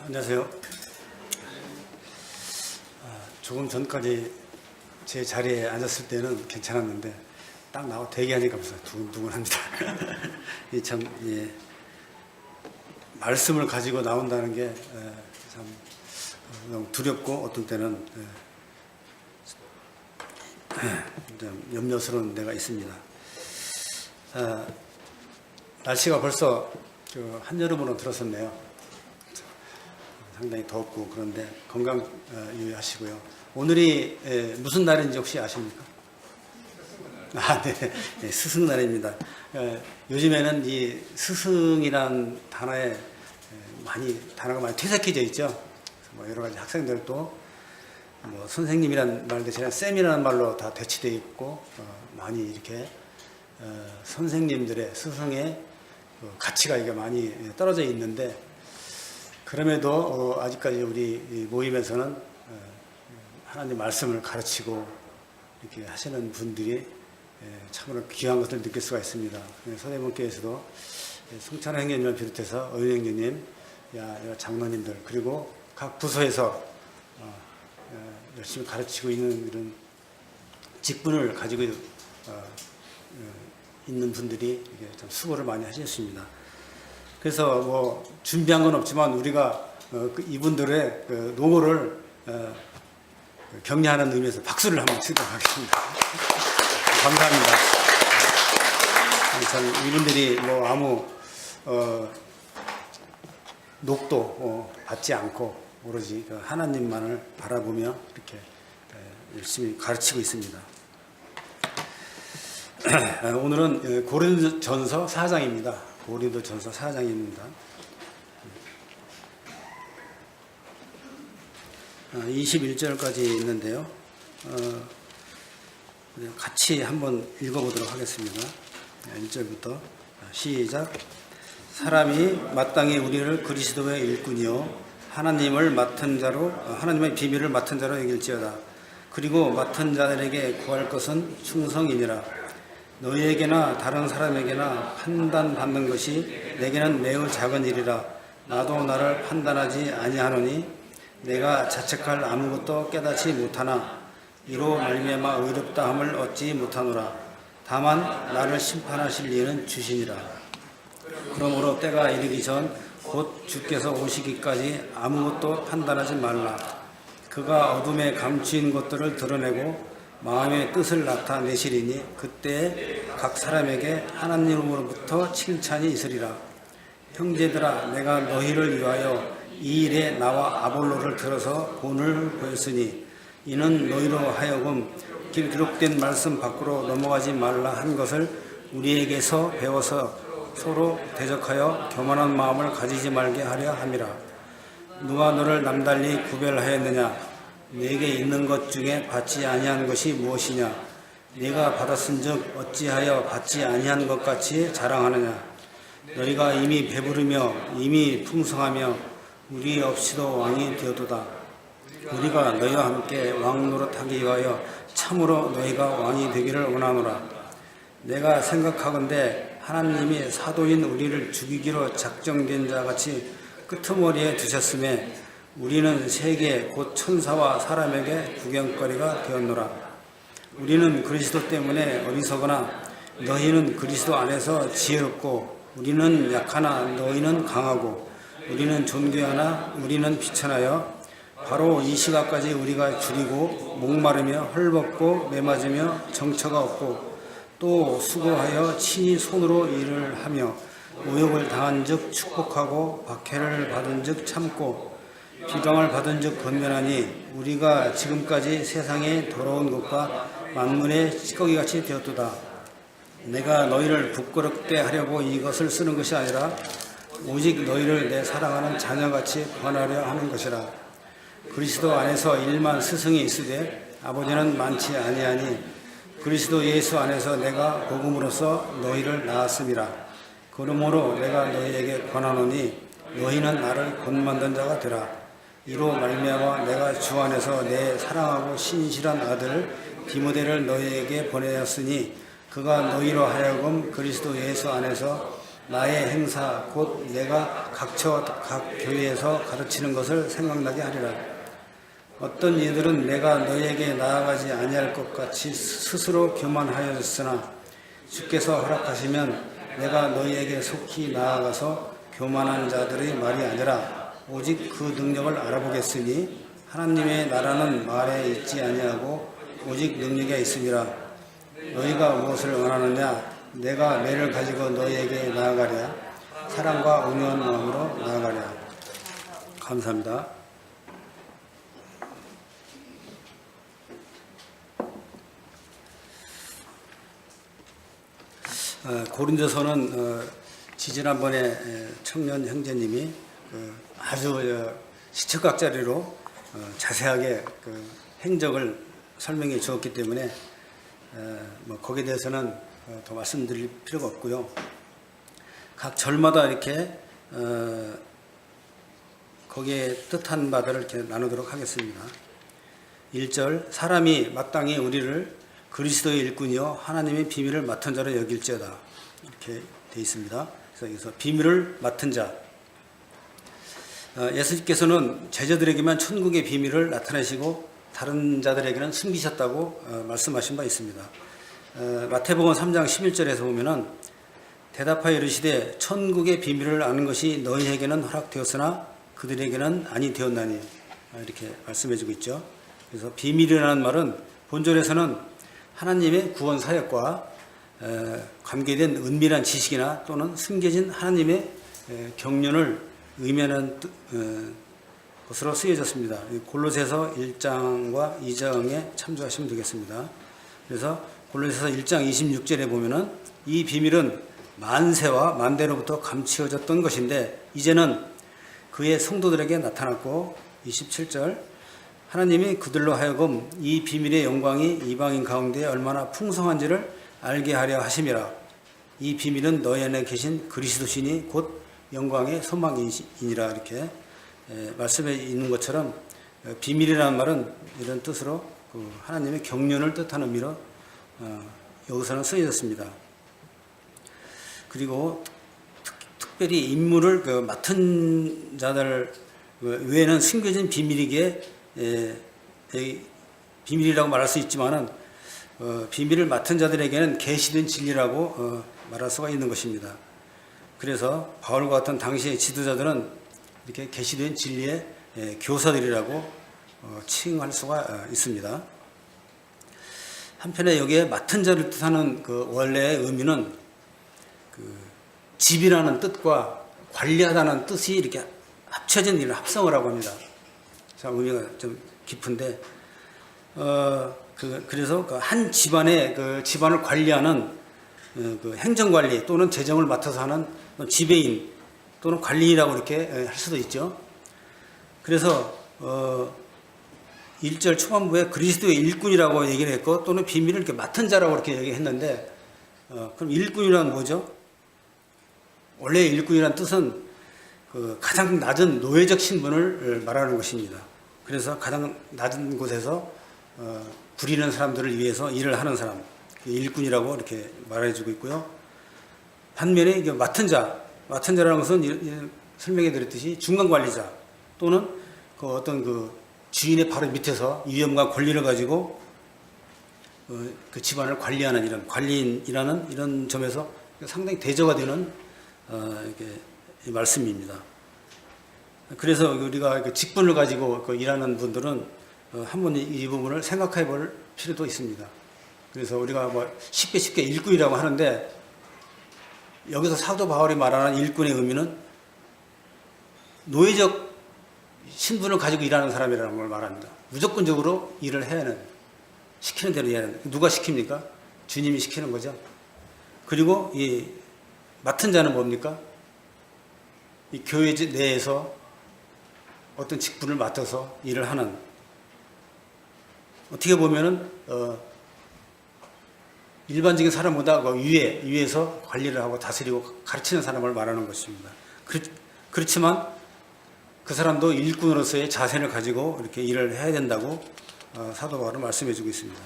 안녕하세요. 조금 전까지 제 자리에 앉았을 때는 괜찮았는데 딱 나와 대기하니까 벌써 두근두근합니다. 이 참 말씀을 가지고 나온다는 게 참 너무 두렵고 어떤 때는 좀 염려스러운 데가 있습니다. 날씨가 벌써 한여름으로 들어섰네요. 상당히 덥고 그런데 건강 유의하시고요. 오늘이 무슨 날인지 혹시 아십니까? 네, 스승날입니다. 요즘에는 이 스승이란 단어가 많이 퇴색해져 있죠. 뭐 여러 가지 학생들도 뭐 선생님이란 말 대신에 쌤이라는 말로 다 대치되어 있고 많이 이렇게 선생님들의 스승의 가치가 이게 많이 떨어져 있는데 그럼에도 아직까지 우리 모임에서는 하나님 말씀을 가르치고 이렇게 하시는 분들이 참으로 귀한 것을 느낄 수가 있습니다. 서대문교회에서도 송찬호 행님을 비롯해서 어윤 행님, 장로님들 그리고 각 부서에서 열심히 가르치고 있는 이런 직분을 가지고 있는 분들이 참 수고를 많이 하셨습니다. 그래서 뭐 준비한 건 없지만 우리가 이분들의 노고를 격려하는 의미에서 박수를 한번 치도록 하겠습니다. 감사합니다. 참 이분들이 뭐 아무 녹도 받지 않고 오로지 하나님만을 바라보며 이렇게 열심히 가르치고 있습니다. 오늘은 고린도전서 4장입니다. 고린도전서 4장입니다. 21절까지 있는데요. 같이 한번 읽어보도록 하겠습니다. 1절부터 시작. 사람이 마땅히 우리를 그리스도의 일꾼이요 하나님의 비밀을 맡은 자로 여길지어다. 그리고 맡은 자들에게 구할 것은 충성이니라. 너희에게나 다른 사람에게나 판단받는 것이 내게는 매우 작은 일이라. 나도 나를 판단하지 아니하노니 내가 자책할 아무것도 깨닫지 못하나 이로 말미암아 의롭다함을 얻지 못하노라. 다만 나를 심판하실 이는 주시니라. 그러므로 때가 이르기 전 곧 주께서 오시기까지 아무것도 판단하지 말라. 그가 어둠에 감추인 것들을 드러내고 마음의 뜻을 나타내시리니 그때 각 사람에게 하나님으로부터 칭찬이 있으리라. 형제들아, 내가 너희를 위하여 이 일에 나와 아볼로를 들어서 본을 보였으니 이는 너희로 하여금 기록된 말씀 밖으로 넘어가지 말라 한 것을 우리에게서 배워서 서로 대적하여 교만한 마음을 가지지 말게 하려 함이라. 누가 너를 남달리 구별하였느냐? 내게 있는 것 중에 받지 아니한 것이 무엇이냐? 네가 받았은즉 어찌하여 받지 아니한 것 같이 자랑하느냐? 너희가 이미 배부르며 이미 풍성하며 우리 없이도 왕이 되었도다. 우리가 너희와 함께 왕 노릇하기 위하여 참으로 너희가 왕이 되기를 원하노라. 내가 생각하건대 하나님이 사도인 우리를 죽이기로 작정된 자같이 끄트머리에 두셨음에 우리는 세계 곧 천사와 사람에게 구경거리가 되었노라. 우리는 그리스도 때문에 어리석으나 너희는 그리스도 안에서 지혜롭고 우리는 약하나 너희는 강하고 우리는 존귀하나 우리는 비천하여 바로 이 시각까지 우리가 줄이고 목마르며 헐벗고 매맞으며 정처가 없고 또 수고하여 친히 손으로 일을 하며 모욕을 당한 즉 축복하고 박해를 받은 즉 참고 비방을 받은 즉 권면하니 우리가 지금까지 세상에 더러운 것과 만문의 찌꺼기같이 되었도다. 내가 너희를 부끄럽게 하려고 이것을 쓰는 것이 아니라 오직 너희를 내 사랑하는 자녀같이 권하려 하는 것이라. 그리스도 안에서 일만 스승이 있으되 아버지는 많지 아니하니 그리스도 예수 안에서 내가 복음으로써 너희를 낳았음이라. 그러므로 내가 너희에게 권하노니 너희는 나를 본만든 자가 되라. 이로 말미암아 내가 주 안에서 내 사랑하고 신실한 아들 디모데를 너희에게 보내었으니 그가 너희로 하여금 그리스도 예수 안에서 나의 행사 곧 내가 각처 각 교회에서 가르치는 것을 생각나게 하리라. 어떤 이들은 내가 너희에게 나아가지 아니할 것 같이 스스로 교만하였으나 주께서 허락하시면 내가 너희에게 속히 나아가서 교만한 자들의 말이 아니라 오직 그 능력을 알아보겠으니 하나님의 나라는 말에 있지 아니하고 오직 능력에 있음이라. 너희가 무엇을 원하느냐? 내가 매를 가지고 너희에게 나아가랴. 사랑과 온유한 마음으로 나아가랴. 감사합니다. 고린도서는 지지난번에 청년 형제님이 아주 시척각자리로 자세하게 행적을 설명해 주었기 때문에 거기에 대해서는 더 말씀드릴 필요가 없고요. 각 절마다 이렇게 거기에 뜻한 바들을 이렇게 나누도록 하겠습니다. 1절 사람이 마땅히 우리를 그리스도의 일꾼이요 하나님의 비밀을 맡은 자로 여길지어다 이렇게 되어 있습니다. 그래서 여기서 비밀을 맡은 자, 예수님께서는 제자들에게만 천국의 비밀을 나타내시고 다른 자들에게는 숨기셨다고 말씀하신 바 있습니다. 마태복음 3장 11절에서 보면은 대답하여 이르시되 천국의 비밀을 아는 것이 너희에게는 허락되었으나 그들에게는 아니 되었나니 이렇게 말씀해주고 있죠. 그래서 비밀이라는 말은 본절에서는 하나님의 구원 사역과 관계된 은밀한 지식이나 또는 숨겨진 하나님의 경륜을 의미하는 것으로 쓰여졌습니다. 골로새서 1장과 2장에 참조하시면 되겠습니다. 그래서 골로새서 1장 26절에 보면은 이 비밀은 만세와 만대로부터 감추어졌던 것인데 이제는 그의 성도들에게 나타났고 27절 하나님이 그들로 하여금 이 비밀의 영광이 이방인 가운데 얼마나 풍성한지를 알게 하려 하심이라. 이 비밀은 너희 안에 계신 그리스도시니 곧 영광의 소망이니라. 이렇게 말씀해 있는 것처럼 비밀이라는 말은 이런 뜻으로 하나님의 경륜을 뜻하는 의미로 여기서는 쓰여졌습니다. 그리고 특별히 임무를 맡은 자들 외에는 숨겨진 비밀이기에 비밀이라고 말할 수 있지만은 비밀을 맡은 자들에게는 계시된 진리라고 말할 수가 있는 것입니다. 그래서 바울과 같은 당시의 지도자들은 이렇게 계시된 진리의 교사들이라고 칭할 수가 있습니다. 한편에 여기에 맡은 자를 뜻하는 그 원래의 의미는 집이라는 뜻과 관리하다는 뜻이 이렇게 합쳐진 이런 합성을 하고 합니다. 참 의미가 좀 깊은데, 그래서 한 집안의 그 집안을 관리하는 그 행정관리 또는 재정을 맡아서 하는 지배인 또는 관리인이라고 이렇게 할 수도 있죠. 그래서 1절 초반부에 그리스도의 일꾼이라고 얘기를 했고 또는 비밀을 이렇게 맡은 자라고 이렇게 얘기했는데, 그럼 일꾼이란 뭐죠? 원래 일꾼이란 뜻은 가장 낮은 노예적 신분을 말하는 것입니다. 그래서 가장 낮은 곳에서 부리는 사람들을 위해서 일을 하는 사람, 일꾼이라고 이렇게 말해주고 있고요. 반면에 맡은 자라는 것은 설명해 드렸듯이 중간 관리자 또는 어떤 주인의 바로 밑에서 위엄과 권리를 가지고 그 집안을 관리하는 이런 관리인이라는 이런 점에서 상당히 대조가 되는 이렇게 말씀입니다. 그래서 우리가 직분을 가지고 일하는 분들은 한번 이 부분을 생각해 볼 필요도 있습니다. 그래서 우리가 쉽게 일꾼이라고 하는데 여기서 사도 바울이 말하는 일꾼의 의미는 노예적 신분을 가지고 일하는 사람이라는 걸 말합니다. 무조건적으로 일을 해야 하는, 시키는 대로 해야 하는. 누가 시킵니까? 주님이 시키는 거죠. 그리고 이 맡은 자는 뭡니까? 이 교회 내에서 어떤 직분을 맡아서 일을 하는, 어떻게 보면은 일반적인 사람보다 위에서 관리를 하고 다스리고 가르치는 사람을 말하는 것입니다. 그렇지만 그 사람도 일꾼으로서의 자세를 가지고 이렇게 일을 해야 된다고 사도 바울은 말씀해 주고 있습니다.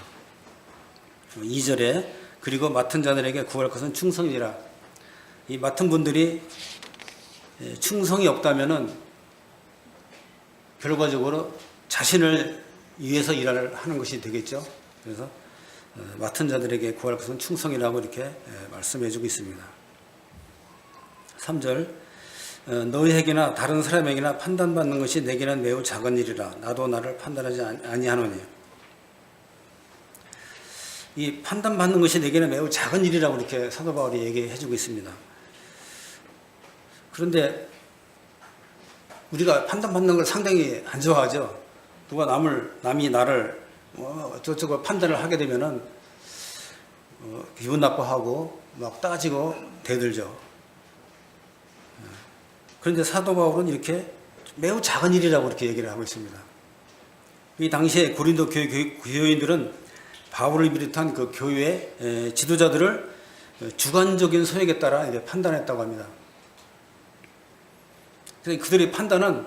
2절에 그리고 맡은 자들에게 구할 것은 충성이라. 이 맡은 분들이 충성이 없다면은 결과적으로 자신을 위해서 일을 하는 것이 되겠죠. 그래서 맡은 자들에게 구할 것은 충성이라고 이렇게 말씀해 주고 있습니다. 3절 너희에게나 다른 사람에게나 판단받는 것이 내게는 매우 작은 일이라 나도 나를 판단하지 아니하노니. 이 판단받는 것이 내게는 매우 작은 일이라고 이렇게 사도 바울이 얘기해 주고 있습니다. 그런데 우리가 판단받는 걸 상당히 안 좋아하죠. 누가 남이 나를 어쩌고 판단을 하게 되면은 기분 나빠하고 막 따지고 대들죠. 그런데 사도 바울은 이렇게 매우 작은 일이라고 이렇게 얘기를 하고 있습니다. 이 당시에 고린도 교회인들은 바울을 비롯한 그 교회 지도자들을 주관적인 소역에 따라 이제 판단했다고 합니다. 그래서 그들의 판단은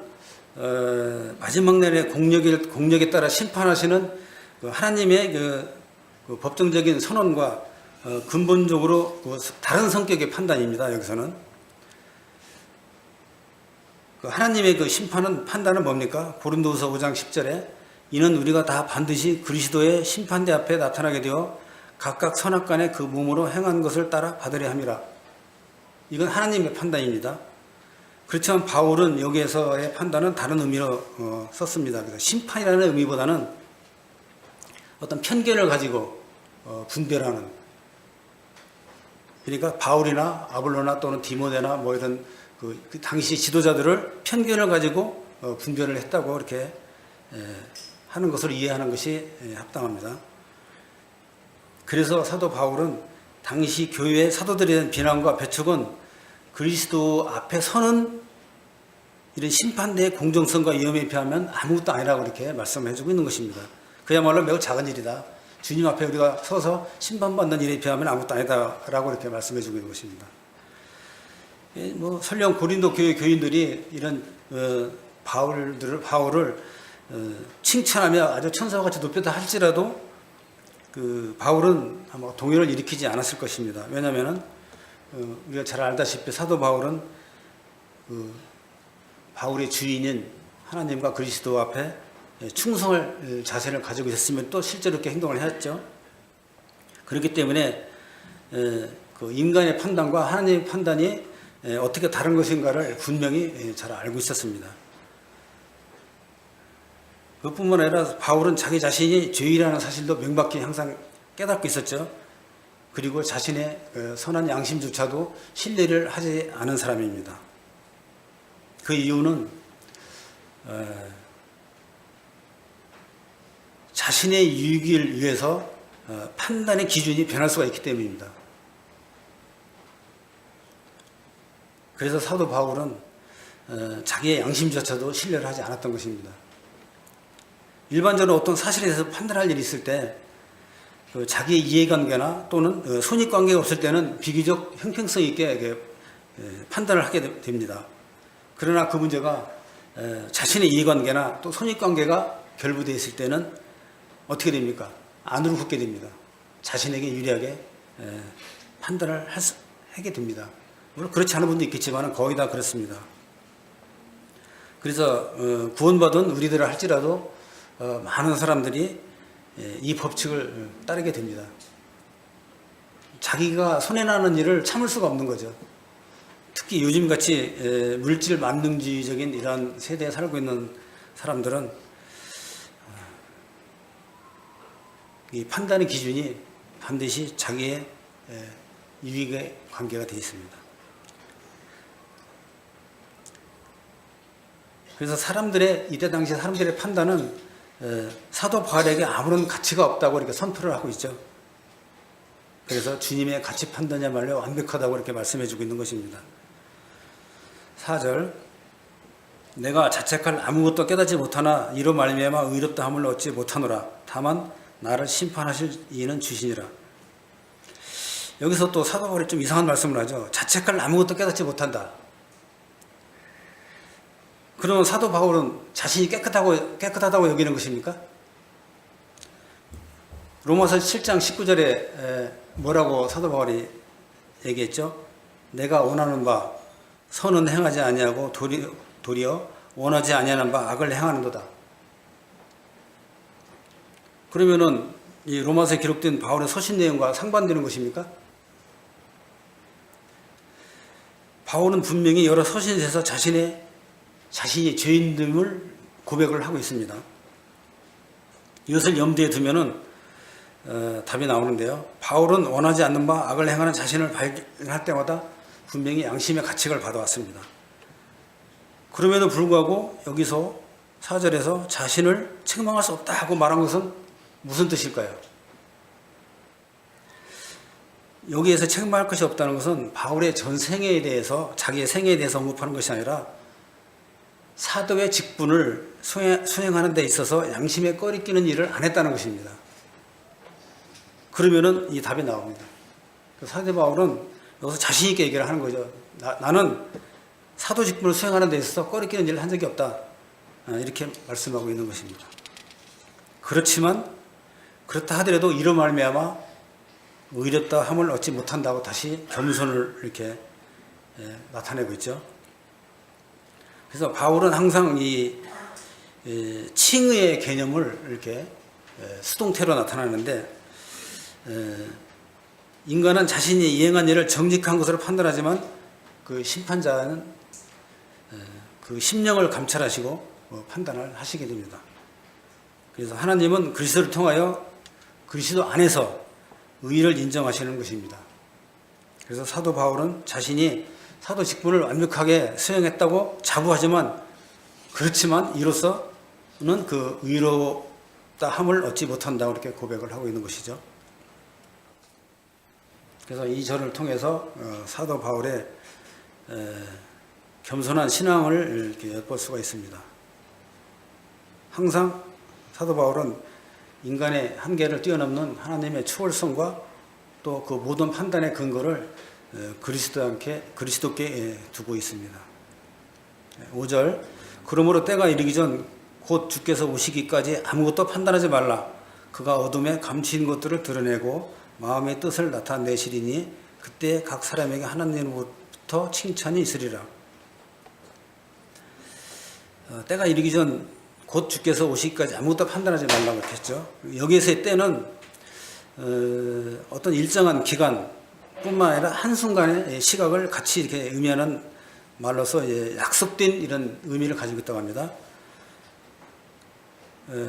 마지막 날의 공력에 따라 심판하시는 그 하나님의 그 법정적인 선언과 근본적으로 그 다른 성격의 판단입니다. 여기서는 그 하나님의 그 판단은 뭡니까? 고린도후서 5장 10절에 이는 우리가 다 반드시 그리스도의 심판대 앞에 나타나게 되어 각각 선악간에 그 몸으로 행한 것을 따라 받으려 함이라. 이건 하나님의 판단입니다. 그렇지만 바울은 여기에서의 판단은 다른 의미로 썼습니다. 그래서 심판이라는 의미보다는 어떤 편견을 가지고 분별하는, 그러니까 바울이나 아볼로나 또는 디모데나 뭐 이런 그 당시 지도자들을 편견을 가지고 분별을 했다고 이렇게 하는 것을 이해하는 것이 합당합니다. 그래서 사도 바울은 당시 교회의 사도들에 대한 비난과 배척은 그리스도 앞에 서는 이런 심판대의 공정성과 위험에 비하면 아무것도 아니라고 이렇게 말씀해주고 있는 것입니다. 그야말로 매우 작은 일이다. 주님 앞에 우리가 서서 심판받는 일에 비하면 아무것도 아니다라고 이렇게 말씀해주고 있는 것입니다. 뭐 설령 고린도 교회 교인들이 이런 바울을 칭찬하며 아주 천사와 같이 높였다 할지라도 그 바울은 아마 동요를 일으키지 않았을 것입니다. 왜냐하면 우리가 잘 알다시피 사도 바울은 바울의 주인인 하나님과 그리스도 앞에 충성할 자세를 가지고 있었으면 또 실제로 이렇게 행동을 했죠. 그렇기 때문에 그 인간의 판단과 하나님의 판단이 어떻게 다른 것인가를 분명히 잘 알고 있었습니다. 그뿐만 아니라 바울은 자기 자신이 죄인이라는 사실도 명백히 항상 깨닫고 있었죠. 그리고 자신의 선한 양심조차도 신뢰를 하지 않은 사람입니다. 그 이유는 자신의 유익을 위해서 판단의 기준이 변할 수가 있기 때문입니다. 그래서 사도 바울은 자기의 양심조차도 신뢰를 하지 않았던 것입니다. 일반적으로 어떤 사실에 대해서 판단할 일이 있을 때 자기의 이해관계나 또는 손익관계가 없을 때는 비교적 형평성 있게 판단을 하게 됩니다. 그러나 그 문제가 자신의 이해관계나 또 손익관계가 결부되어 있을 때는 어떻게 됩니까? 안으로 굽게 됩니다. 자신에게 유리하게 판단을 하게 됩니다. 물론 그렇지 않은 분도 있겠지만 거의 다 그렇습니다. 그래서 구원받은 우리들을 할지라도 많은 사람들이 이 법칙을 따르게 됩니다. 자기가 손해나는 일을 참을 수가 없는 거죠. 특히 요즘같이 물질 만능주의적인 이러한 세대에 살고 있는 사람들은 이 판단의 기준이 반드시 자기의 유익의 관계가 되어 있습니다. 그래서 이때 당시 사람들의 판단은 사도 바울에게 아무런 가치가 없다고 이렇게 선포를 하고 있죠. 그래서 주님의 가치 판단이야말로 완벽하다고 이렇게 말씀해 주고 있는 것입니다. 4절 내가 자책할 아무것도 깨닫지 못하나 이로 말미암아 의롭다 함을 얻지 못하노라. 다만 나를 심판하실 이는 주시니라. 여기서 또 사도 바울이 좀 이상한 말씀을 하죠. 자책할 아무것도 깨닫지 못한다. 그러면 사도 바울은 자신이 깨끗하다고 여기는 것입니까? 로마서 7장 19절에 뭐라고 사도 바울이 얘기했죠? 내가 원하는 바 선은 행하지 아니하고 도리어 원하지 아니하는 바 악을 행하는도다. 그러면은 이 로마서에 기록된 바울의 서신 내용과 상반되는 것입니까? 바울은 분명히 여러 서신에서 자신이 죄인됨을 고백을 하고 있습니다. 이것을 염두에 두면은 답이 나오는데요. 바울은 원하지 않는 바 악을 행하는 자신을 발견할 때마다 분명히 양심의 가책을 받아왔습니다. 그럼에도 불구하고 여기서 4절에서 자신을 책망할 수 없다 하고 말한 것은 무슨 뜻일까요? 여기에서 책망할 것이 없다는 것은 바울의 전 생애에 대해서, 자기의 생애에 대해서 언급하는 것이 아니라 사도의 직분을 수행하는 데 있어서 양심에 꺼리 끼는 일을 안 했다는 것입니다. 그러면은 이 답이 나옵니다. 사도 바울은 여기서 자신 있게 얘기를 하는 거죠. 나는 사도 직분을 수행하는 데 있어서 꺼리 끼는 일을 한 적이 없다. 이렇게 말씀하고 있는 것입니다. 그렇지만 그렇다 하더라도 이로 말미암아 의롭다 함을 얻지 못한다고 다시 겸손을 이렇게 나타내고 있죠. 그래서 바울은 항상 이 칭의의 개념을 이렇게 수동태로 나타나는데, 인간은 자신이 이행한 일을 정직한 것으로 판단하지만 그 심판자는 그 심령을 감찰하시고 판단을 하시게 됩니다. 그래서 하나님은 그리스도를 통하여 그리스도 안에서 의를 인정하시는 것입니다. 그래서 사도 바울은 자신이 사도 직분을 완벽하게 수행했다고 자부하지만, 그렇지만 이로써는 그 의롭다 함을 얻지 못한다고 이렇게 고백을 하고 있는 것이죠. 그래서 이 절을 통해서 사도 바울의 겸손한 신앙을 이렇게 엿볼 수가 있습니다. 항상 사도 바울은 인간의 한계를 뛰어넘는 하나님의 초월성과 또 그 모든 판단의 근거를 그리스도께 두고 있습니다. 5절, 그러므로 때가 이르기 전 곧 주께서 오시기까지 아무것도 판단하지 말라. 그가 어둠에 감추인 것들을 드러내고 마음의 뜻을 나타내시리니 그때 각 사람에게 하나님으로부터 칭찬이 있으리라. 때가 이르기 전 곧 주께서 오시기까지 아무것도 판단하지 말라고 했죠. 여기에서의 때는 어떤 일정한 기간뿐만 아니라 한순간의 시각을 같이 이렇게 의미하는 말로서 약속된 이런 의미를 가지고 있다고 합니다.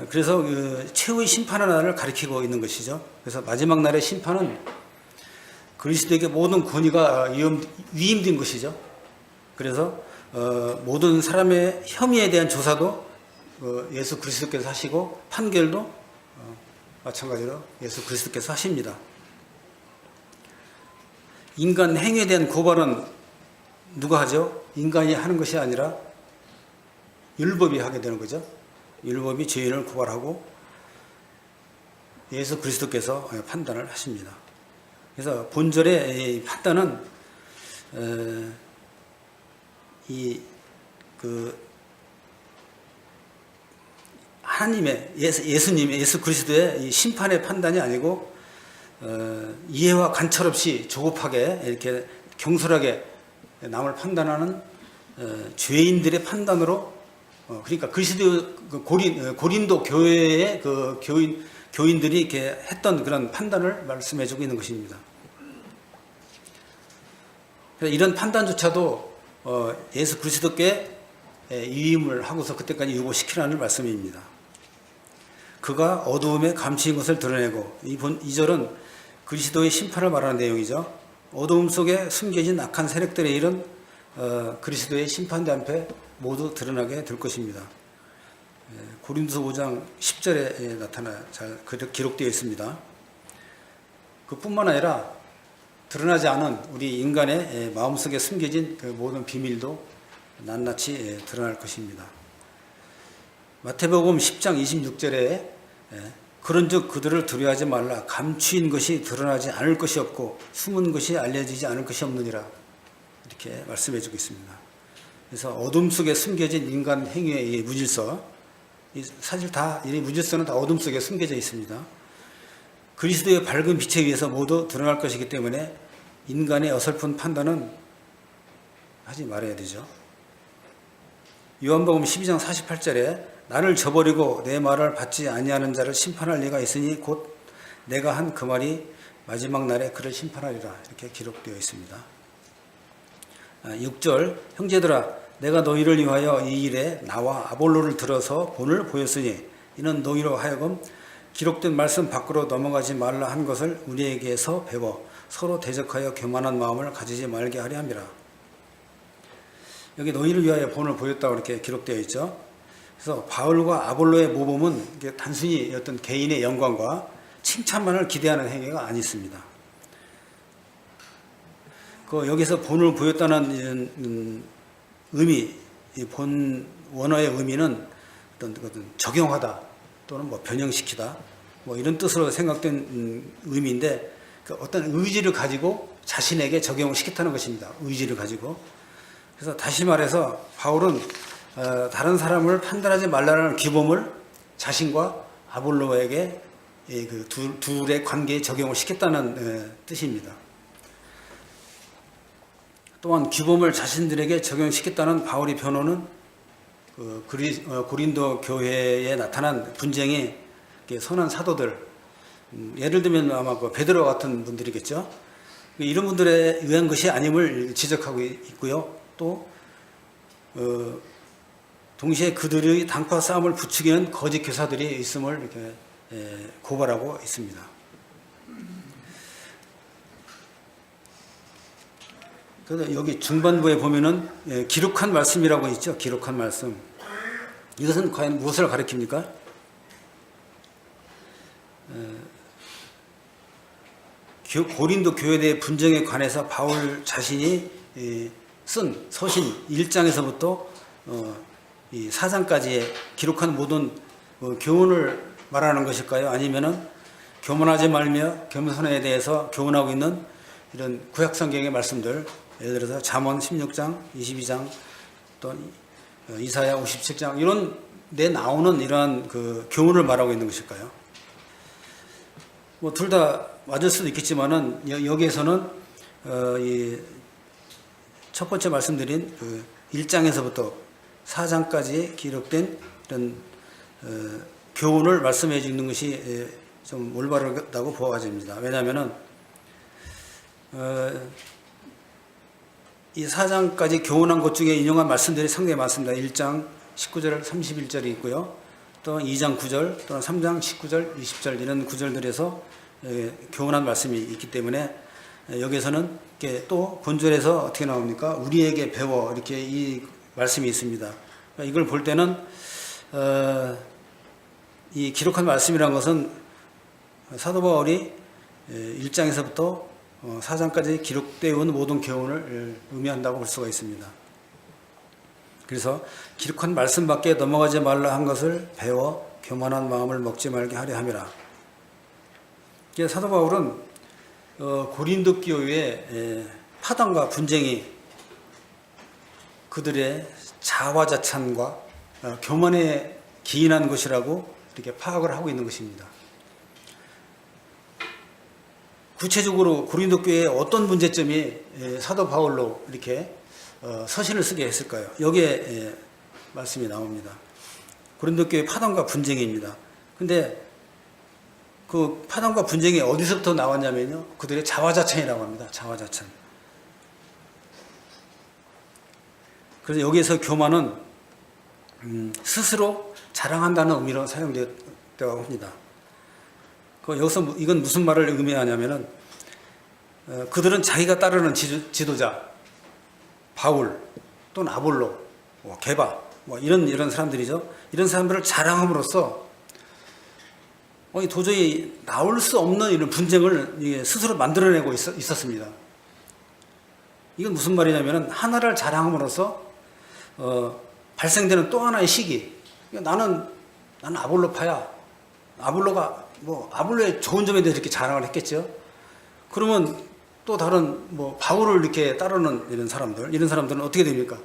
그래서 그 최후의 심판의 날을 가리키고 있는 것이죠. 그래서 마지막 날의 심판은 그리스도에게 모든 권위가 위임된 것이죠. 그래서 모든 사람의 혐의에 대한 조사도 예수 그리스도께서 하시고, 판결도 마찬가지로 예수 그리스도께서 하십니다. 인간 행위에 대한 고발은 누가 하죠? 인간이 하는 것이 아니라 율법이 하게 되는 거죠. 율법이 죄인을 고발하고 예수 그리스도께서 판단을 하십니다. 그래서 본절의 판단은 하나님의 예수님의 예수 그리스도의 이 심판의 판단이 아니고 이해와 관찰 없이 조급하게 이렇게 경솔하게 남을 판단하는 죄인들의 판단으로, 그러니까 그리스도 고린도 교회의 그 교인들이 이렇게 했던 그런 판단을 말씀해주고 있는 것입니다. 그래서 이런 판단조차도 예수 그리스도께 위임을 하고서 그때까지 유보시키라는 말씀입니다. 그가 어두움에 감추인 것을 드러내고, 이 절은 그리스도의 심판을 말하는 내용이죠. 어두움 속에 숨겨진 악한 세력들의 일은 그리스도의 심판대 앞에 모두 드러나게 될 것입니다. 고린도서 5장 10절에 잘 기록되어 있습니다. 그뿐만 아니라 드러나지 않은 우리 인간의 마음속에 숨겨진 그 모든 비밀도 낱낱이 드러날 것입니다. 마태복음 10장 26절에 그런즉 그들을 두려워하지 말라. 감추인 것이 드러나지 않을 것이 없고 숨은 것이 알려지지 않을 것이 없느니라. 이렇게 말씀해 주고 있습니다. 그래서 어둠 속에 숨겨진 인간 행위의 무질서, 사실 이 무질서는 다 어둠 속에 숨겨져 있습니다. 그리스도의 밝은 빛에 의해서 모두 드러날 것이기 때문에 인간의 어설픈 판단은 하지 말아야 되죠. 요한복음 12장 48절에 나를 저버리고 내 말을 받지 아니하는 자를 심판할 리가 있으니 곧 내가 한 그 말이 마지막 날에 그를 심판하리라 이렇게 기록되어 있습니다. 6절 형제들아 내가 너희를 위하여 이 일에 나와 아볼로를 들어서 본을 보였으니 이는 너희로 하여금 기록된 말씀 밖으로 넘어가지 말라 한 것을 우리에게서 배워 서로 대적하여 교만한 마음을 가지지 말게 하려 함이라. 여기 너희를 위하여 본을 보였다고 이렇게 기록되어 있죠. 그래서 바울과 아볼로의 모범은 단순히 어떤 개인의 영광과 칭찬만을 기대하는 행위가 아니었습니다. 여기서 본을 보였다는 의미, 본 원어의 의미는 어떤 적용하다 또는 변형시키다 이런 뜻으로 생각된 의미인데 어떤 의지를 가지고 자신에게 적용을 시켰다는 것입니다. 의지를 가지고. 그래서 다시 말해서 바울은 다른 사람을 판단하지 말라는 규범을 자신과 아볼로에게 그 둘의 관계에 적용을 시켰다는 뜻입니다. 또한 규범을 자신들에게 적용시켰다는 바울의 변호는 고린도 교회에 나타난 분쟁이 선한 사도들, 예를 들면 아마 베드로 같은 분들이겠죠. 이런 분들에 의한 것이 아님을 지적하고 있고요. 또 동시에 그들의 당파 싸움을 부추기는 거짓 교사들이 있음을 이렇게 고발하고 있습니다. 그래서 여기 중반부에 보면은 기록한 말씀이라고 있죠. 기록한 말씀. 이것은 과연 무엇을 가리킵니까? 고린도 교회의 분쟁에 관해서 바울 자신이 쓴 서신 1장에서부터 이 4장까지의 기록한 모든 교훈을 말하는 것일까요? 아니면은 교만하지 말며 겸손에 대해서 교훈하고 있는 이런 구약성경의 말씀들, 예를 들어서 잠언 16장, 22장, 또 이사야 57장 이런 데 나오는 이러한 그 교훈을 말하고 있는 것일까요? 둘 다 맞을 수도 있겠지만은 여기에서는 이 첫 번째 말씀드린 그 1장에서부터 4장까지 기록된 이런 교훈을 말씀해 주는 것이 좀 올바르다고 보아집니다. 왜냐하면은 이 4장까지 교훈한 것 중에 인용한 말씀들이 상당히 많습니다. 1장 19절 31절이 있고요. 또 2장 9절 또는 3장 19절 20절 이런 구절들에서 교훈한 말씀이 있기 때문에 여기에서는 이렇게 또 본절에서 어떻게 나옵니까? 우리에게 배워 이렇게 이 말씀이 있습니다. 이걸 볼 때는 이 기록한 말씀이라는 것은 사도 바울이 1장에서부터 4장까지 기록되어 온 모든 교훈을 의미한다고 볼 수가 있습니다. 그래서 기록한 말씀밖에 넘어가지 말라 한 것을 배워 교만한 마음을 먹지 말게 하려 함이라. 사도 바울은 고린도 교회의 파당과 분쟁이 그들의 자화자찬과 교만에 기인한 것이라고 이렇게 파악을 하고 있는 것입니다. 구체적으로 고린도 교회의 어떤 문제점이 사도 바울로 이렇게 서신을 쓰게 했을까요? 여기에 말씀이 나옵니다. 고린도 교회 파당과 분쟁입니다. 근데 그 파당과 분쟁이 어디서부터 나왔냐면요. 그들의 자화자찬이라고 합니다. 자화자찬. 그래서 여기에서 교만은 스스로 자랑한다는 의미로 사용되었다고 합니다. 여기서 이건 무슨 말을 의미하냐면은 그들은 자기가 따르는 지도자 바울 또는 아볼로, 게바 이런 사람들이죠. 이런 사람들을 자랑함으로써 도저히 나올 수 없는 이런 분쟁을 스스로 만들어내고 있었습니다. 이건 무슨 말이냐면은 하나를 자랑함으로써 발생되는 또 하나의 시기. 나는 아볼로파야. 아볼로가 아볼로의 좋은 점에 대해서 이렇게 자랑을 했겠죠. 그러면 또 다른 바울을 이렇게 따르는 이런 사람들은 어떻게 됩니까?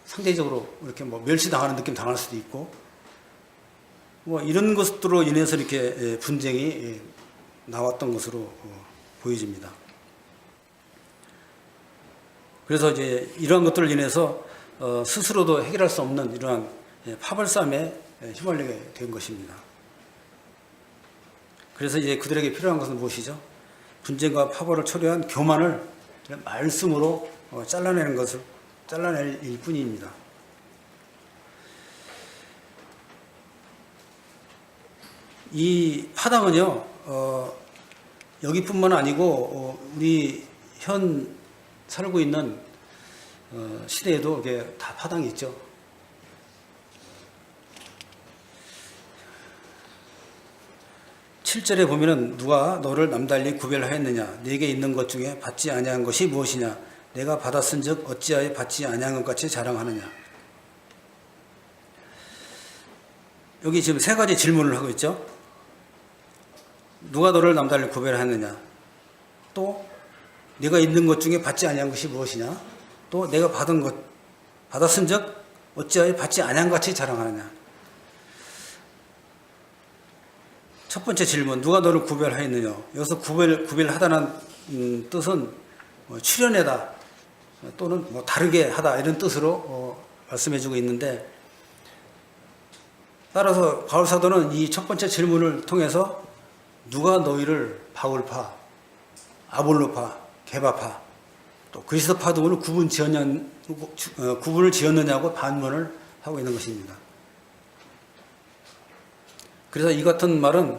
상대적으로 이렇게 멸시당하는 느낌 당할 수도 있고, 이런 것들로 인해서 이렇게 분쟁이 나왔던 것으로 보여집니다. 그래서 이제 이러한 것들을 인해서 스스로도 해결할 수 없는 이러한 파벌싸움에 휘말리게 된 것입니다. 그래서 이제 그들에게 필요한 것은 무엇이죠? 분쟁과 파벌을 초래한 교만을 말씀으로 잘라낼 일뿐입니다. 이 파당은요, 여기뿐만 아니고 우리 현 살고 있는 시대에도 이게 다 파당이 있죠. 7절에 보면은 누가 너를 남달리 구별하였느냐? 내게 있는 것 중에 받지 아니한 것이 무엇이냐? 내가 받았은즉 어찌하여 받지 아니한 것 같이 자랑하느냐? 여기 지금 세 가지 질문을 하고 있죠. 누가 너를 남달리 구별하였느냐? 또 내가 있는 것 중에 받지 아니한 것이 무엇이냐? 또 내가 받았은즉 어찌하여 받지 아니한 것 같이 자랑하느냐? 첫 번째 질문, 누가 너를 구별하였느냐? 여기서 구별하다는 뜻은 출현하다 또는 다르게 하다 이런 뜻으로 말씀해주고 있는데, 따라서 바울 사도는 이 첫 번째 질문을 통해서 누가 너희를 바울파, 아볼로파, 게바파, 또 그리스도파 등으로 구분을 지었느냐고 반문을 하고 있는 것입니다. 그래서 이 같은 말은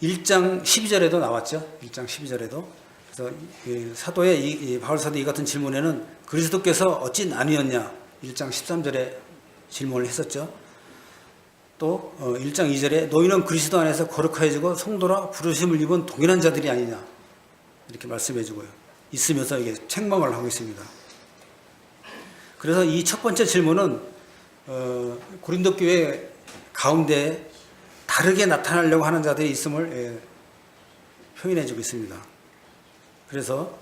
1장 12절에도 나왔죠. 1장 12절에도. 그래서 사도의 이 바울 사도 이 같은 질문에는 그리스도께서 어찌 나뉘었냐 1장 13절에 질문을 했었죠. 또 1장 2절에 너희는 그리스도 안에서 거룩하여지고 성도라 부르심을 입은 동일한 자들이 아니냐 이렇게 말씀해주고요. 있으면서 이게 책망을 하고 있습니다. 그래서 이 첫 번째 질문은 고린도 교회 가운데 다르게 나타나려고 하는 자들이 있음을 표현해주고 있습니다. 그래서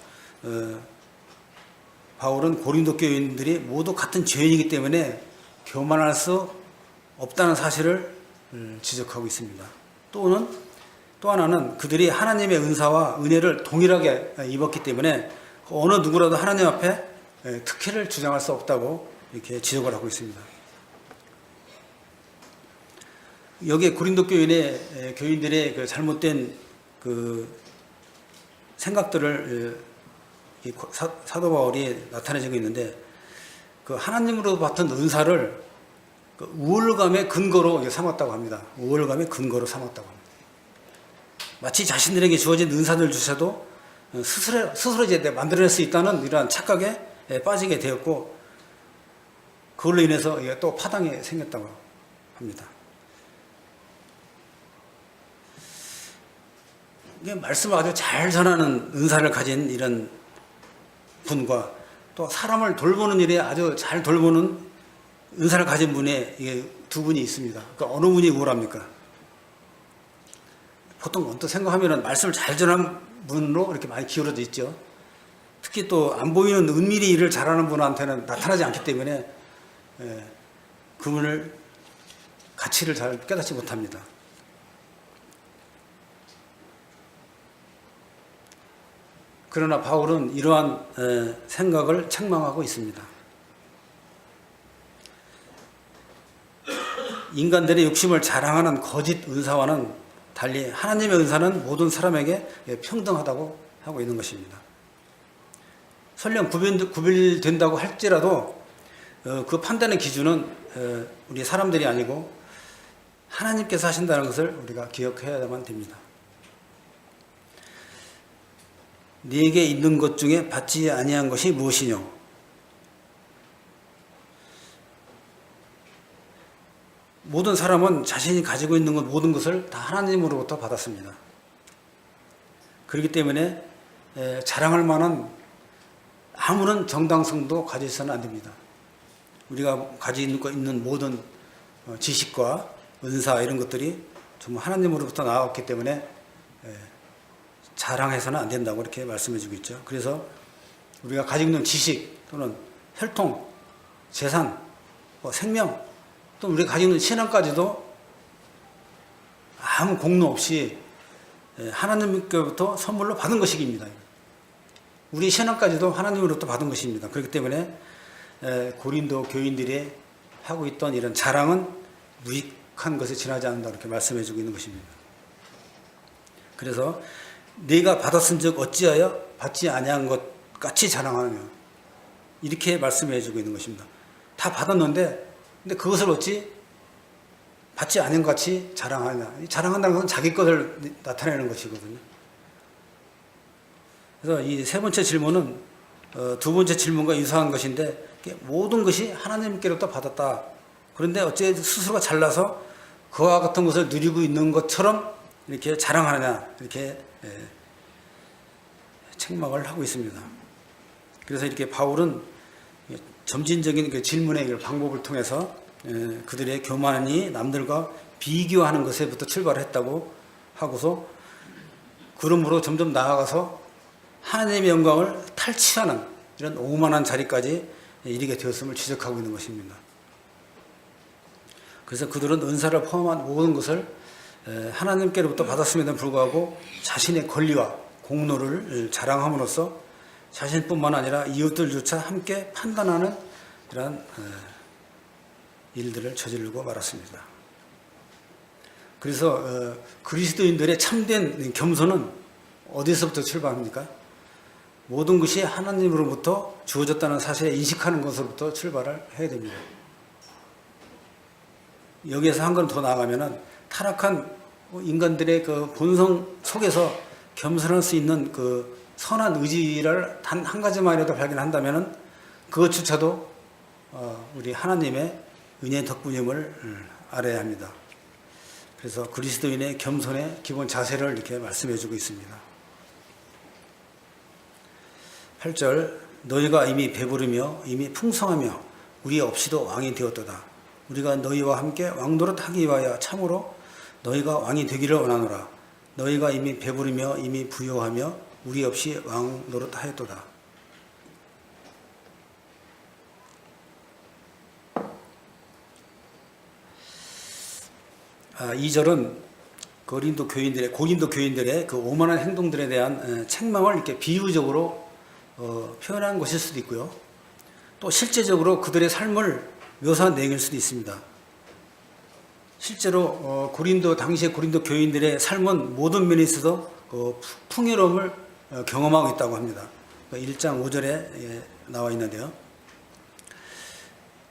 바울은 고린도 교인들이 모두 같은 죄인이기 때문에 교만할 수 없다는 사실을 지적하고 있습니다. 또 하나는 그들이 하나님의 은사와 은혜를 동일하게 입었기 때문에 어느 누구라도 하나님 앞에 특혜를 주장할 수 없다고 이렇게 지적을 하고 있습니다. 여기에 고린도 교인들의 그 잘못된 그 생각들을 사도 바울이 나타내고 있는데, 그 하나님으로 받은 은사를 그 우월감의 근거로 삼았다고 합니다. 우월감의 근거로 삼았다고 합니다. 마치 자신들에게 주어진 은사를 주셔도 스스로 이제 만들어낼 수 있다는 이러한 착각에 빠지게 되었고, 그걸로 인해서 또 파당이 생겼다고 합니다. 이게 말씀을 아주 잘 전하는 은사를 가진 이런 분과 또 사람을 돌보는 일에 아주 잘 돌보는 은사를 가진 분의 두 분이 있습니다. 그러니까 어느 분이 우월합니까? 보통 언뜻 생각하면 말씀을 잘 전하는 분으로 이렇게 많이 기울어져 있죠. 특히 또 안 보이는 은밀히 일을 잘하는 분한테는 나타나지 않기 때문에 그분을 가치를 잘 깨닫지 못합니다. 그러나 바울은 이러한 생각을 책망하고 있습니다. 인간들의 욕심을 자랑하는 거짓 은사와는 달리 하나님의 은사는 모든 사람에게 평등하다고 하고 있는 것입니다. 설령 구별된다고 할지라도 그 판단의 기준은 우리 사람들이 아니고 하나님께서 하신다는 것을 우리가 기억해야만 됩니다. 네게 있는 것 중에 받지 아니한 것이 무엇이뇨? 모든 사람은 자신이 가지고 있는 것 모든 것을 다 하나님으로부터 받았습니다. 그렇기 때문에 자랑할 만한 아무런 정당성도 가져서는 안 됩니다. 우리가 가지고 있는 모든 지식과 은사 이런 것들이 정말 하나님으로부터 나왔기 때문에 자랑해서는 안 된다고 이렇게 말씀해 주고 있죠. 그래서 우리가 가지고 있는 지식 또는 혈통, 재산, 생명, 또 우리가 가지고 있는 신앙까지도 아무 공로 없이 하나님께로부터 선물로 받은 것이기입니다. 우리 신앙까지도 하나님으로부터 받은 것입니다. 그렇기 때문에 고린도 교인들이 하고 있던 이런 자랑은 무익한 것에 지나지 않는다 이렇게 말씀해 주고 있는 것입니다. 그래서 네가 받았은즉 어찌하여 받지 아니한 것 같이 자랑하느냐 이렇게 말씀해 주고 있는 것입니다. 다 받았는데 근데 그것을 어찌 받지 않은 것 같이 자랑하느냐. 자랑한다는 것은 자기 것을 나타내는 것이거든요. 그래서 이 세 번째 질문은 두 번째 질문과 유사한 것인데 모든 것이 하나님께로부터 받았다. 그런데 어째 스스로가 잘나서 그와 같은 것을 누리고 있는 것처럼 이렇게 자랑하느냐 이렇게 책망을 하고 있습니다. 그래서 이렇게 바울은 점진적인 그 질문의 방법을 통해서 그들의 교만이 남들과 비교하는 것에부터 출발했다고 하고서 그러므로 점점 나아가서 하나님의 영광을 탈취하는 이런 오만한 자리까지 이르게 되었음을 지적하고 있는 것입니다. 그래서 그들은 은사를 포함한 모든 것을 하나님께로부터 받았음에도 불구하고 자신의 권리와 공로를 자랑함으로써 자신뿐만 아니라 이웃들조차 함께 판단하는 이러한 일들을 저지르고 말았습니다. 그래서 그리스도인들의 참된 겸손은 어디서부터 출발합니까? 모든 것이 하나님으로부터 주어졌다는 사실에 인식하는 것으로부터 출발을 해야 됩니다. 여기에서 한 걸음 더 나아가면은 타락한 인간들의 그 본성 속에서 겸손할 수 있는 그 선한 의지를 단 한 가지만이라도 발견한다면은 그것조차도 우리 하나님의 은혜 덕분임을 알아야 합니다. 그래서 그리스도인의 겸손의 기본 자세를 이렇게 말씀해 주고 있습니다. 8절 너희가 이미 배부르며 이미 풍성하며 우리 없이도 왕이 되었도다. 우리가 너희와 함께 왕노릇하기 위하여 참으로 너희가 왕이 되기를 원하노라. 너희가 이미 배부르며 이미 부요하며 우리 없이 왕노릇하였도다. 2절은 고린도 교인들의 그 오만한 행동들에 대한 책망을 이렇게 비유적으로 표현한 것일 수도 있고요. 또 실제적으로 그들의 삶을 묘사한 내용일 수도 있습니다. 실제로 당시의 고린도 교인들의 삶은 모든 면에 있어서 풍요로움을 경험하고 있다고 합니다. 1장 5절에 나와 있는데요.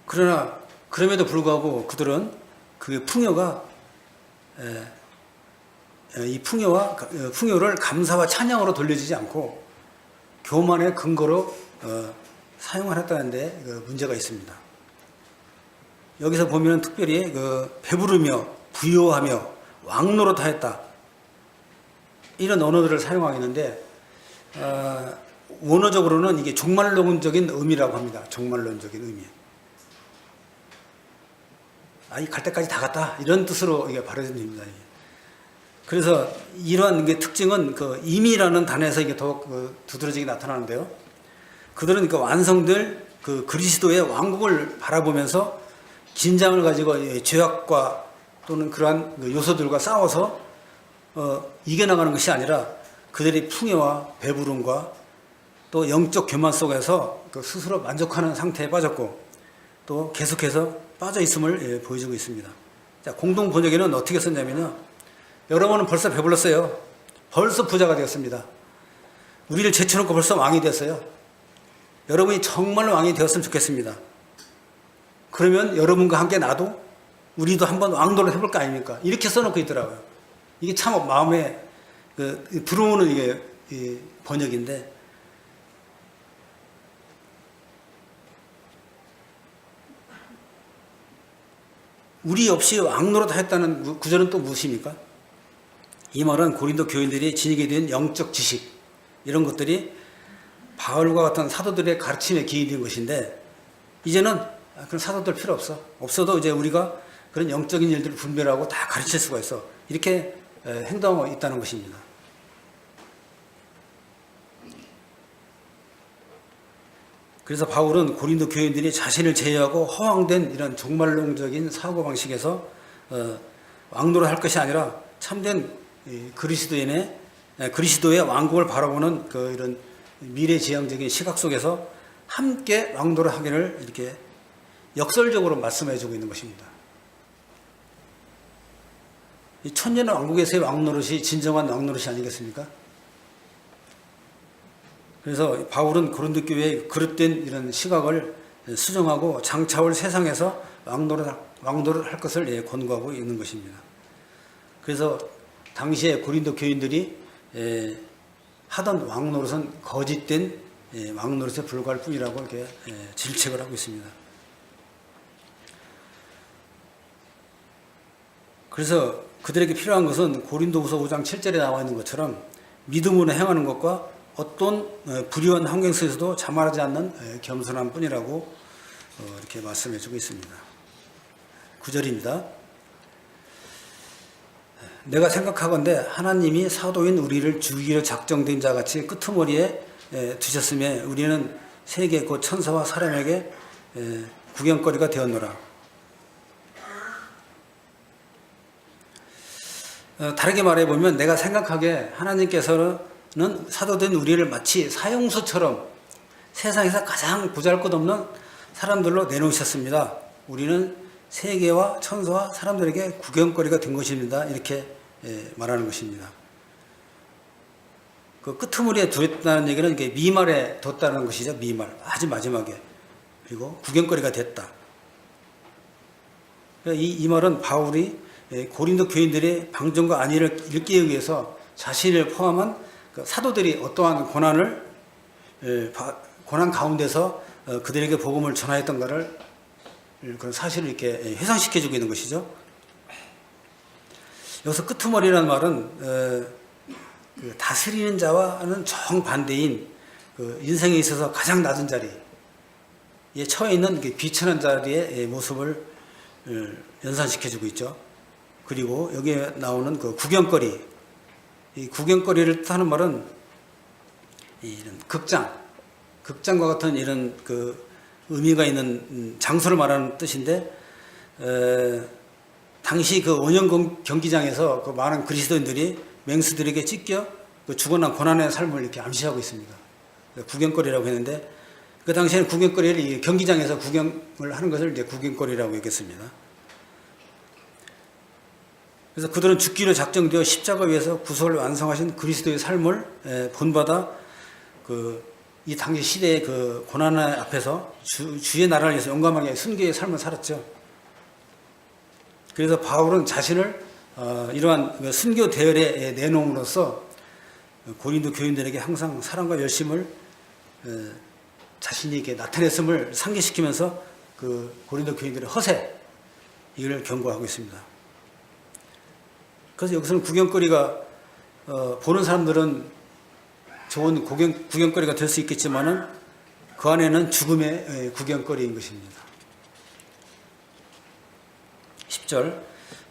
그러나 그럼에도 불구하고 그들은 그 풍요를 감사와 찬양으로 돌려주지 않고 교만의 근거로 사용을 했다는 데 문제가 있습니다. 여기서 보면 특별히 배부르며 부요하며 왕노릇하였다 이런 언어들을 사용하고 있는데 원어적으로는 이게 종말론적인 의미라고 합니다. 종말론적인 의미. 갈 때까지 다 갔다 이런 뜻으로 이게 발효됩니다. 그래서 이러한 특징은 임이라는 단어에서 이게 더욱 두드러지게 나타나는데요. 그들은 완성될 그리스도의 왕국을 바라보면서 긴장을 가지고 죄악과 또는 그러한 요소들과 싸워서 이겨나가는 것이 아니라 그들의 풍요와 배부름과 또 영적 교만 속에서 스스로 만족하는 상태에 빠졌고 또 계속해서 빠져 있음을 보여주고 있습니다. 자, 공동 번역에는 어떻게 썼냐면요. 여러분은 벌써 배불렀어요. 벌써 부자가 되었습니다. 우리를 제쳐놓고 벌써 왕이 되었어요. 여러분이 정말로 왕이 되었으면 좋겠습니다. 그러면 여러분과 함께 나도 우리도 한번 왕도를 해볼 거 아닙니까? 이렇게 써놓고 있더라고요. 이게 참 마음에 들어오는 이게 번역인데 우리 없이 왕노릇 하였다는 구절은 또 무엇입니까? 이 말은 고린도 교인들이 지니게 된 영적 지식 이런 것들이 바울과 같은 사도들의 가르침에 기인된 것인데 이제는 그런 사도들 필요 없어도 이제 우리가 그런 영적인 일들을 분별하고 다 가르칠 수가 있어 이렇게 행동하고 있다는 것입니다. 그래서 바울은 고린도 교인들이 자신을 제어하고 허황된 이런 종말론적인 사고방식에서 왕노릇 할 것이 아니라 참된 그리스도의 왕국을 바라보는 이런 미래지향적인 시각 속에서 함께 왕노를 하기를 이렇게 역설적으로 말씀해 주고 있는 것입니다. 이 천년 왕국에서의 왕노릇이 진정한 왕노릇이 아니겠습니까? 그래서 바울은 고린도 교회의 그릇된 이런 시각을 수정하고 장차올 세상에서 왕노를 할 것을 권고하고 있는 것입니다. 그래서 당시에 고린도 교인들이 하던 왕노릇은 거짓된 왕노릇에 불과할 뿐이라고 이렇게 질책을 하고 있습니다. 그래서 그들에게 필요한 것은 고린도후서 5장 7절에 나와 있는 것처럼 믿음으로 행하는 것과 어떤 불의한 환경 속에서도 자만하지 않는 겸손한 뿐이라고 이렇게 말씀해 주고 있습니다. 9절입니다. 내가 생각하건대 하나님이 사도인 우리를 죽이기로 작정된 자같이 끄트머리에 두셨으며 우리는 세계 곧 천사와 사람에게 구경거리가 되었노라. 다르게 말해보면 내가 생각하기에 하나님께서는 사도된 우리를 마치 사형수처럼 세상에서 가장 보잘것없는 사람들로 내놓으셨습니다. 우리는 세계와 천사와 사람들에게 구경거리가 된 것입니다. 이렇게 말하는 것입니다. 그 끄트머리에 두었다는 얘기는 이게 미말에 뒀다는 것이죠. 미말. 아주 마지막에. 그리고 구경거리가 됐다. 이 말은 바울이 고린도 교인들의 방종과 안위를 읽기 위해서 자신을 포함한 사도들이 어떠한 고난 가운데서 그들에게 복음을 전하였던가를 그런 사실을 이렇게 회상시켜주고 있는 것이죠. 여기서 끄트머리라는 말은 다스리는 자와는 정반대인 인생에 있어서 가장 낮은 자리에 처해 있는 비천한 자리의 모습을 연상시켜주고 있죠. 그리고 여기에 나오는 그 구경거리, 이 구경거리를 뜻하는 말은 이런 극장과 같은 이런 그 의미가 있는 장소를 말하는 뜻인데, 당시 그 원형 경기장에서 그 많은 그리스도인들이 맹수들에게 찢겨 그 죽어난 고난의 삶을 이렇게 암시하고 있습니다. 구경거리라고 했는데, 그 당시에는 구경거리를 경기장에서 구경을 하는 것을 이제 구경거리라고 얘기했습니다. 그래서 그들은 죽기로 작정되어 십자가 위에서 구속을 완성하신 그리스도의 삶을 본받아 이 당시 시대의 그 고난 앞에서 주의 나라를 위해서 용감하게 순교의 삶을 살았죠. 그래서 바울은 자신을 이러한 순교 대열에 내놓음으로써 고린도 교인들에게 항상 사랑과 열심을 자신이 이렇게 나타냈음을 상기시키면서 그 고린도 교인들의 허세, 이걸 경고하고 있습니다. 그래서 여기서는 구경거리가 보는 사람들은 좋은 구경거리가 될 수 있겠지만은 그 안에는 죽음의 구경거리인 것입니다. 10절,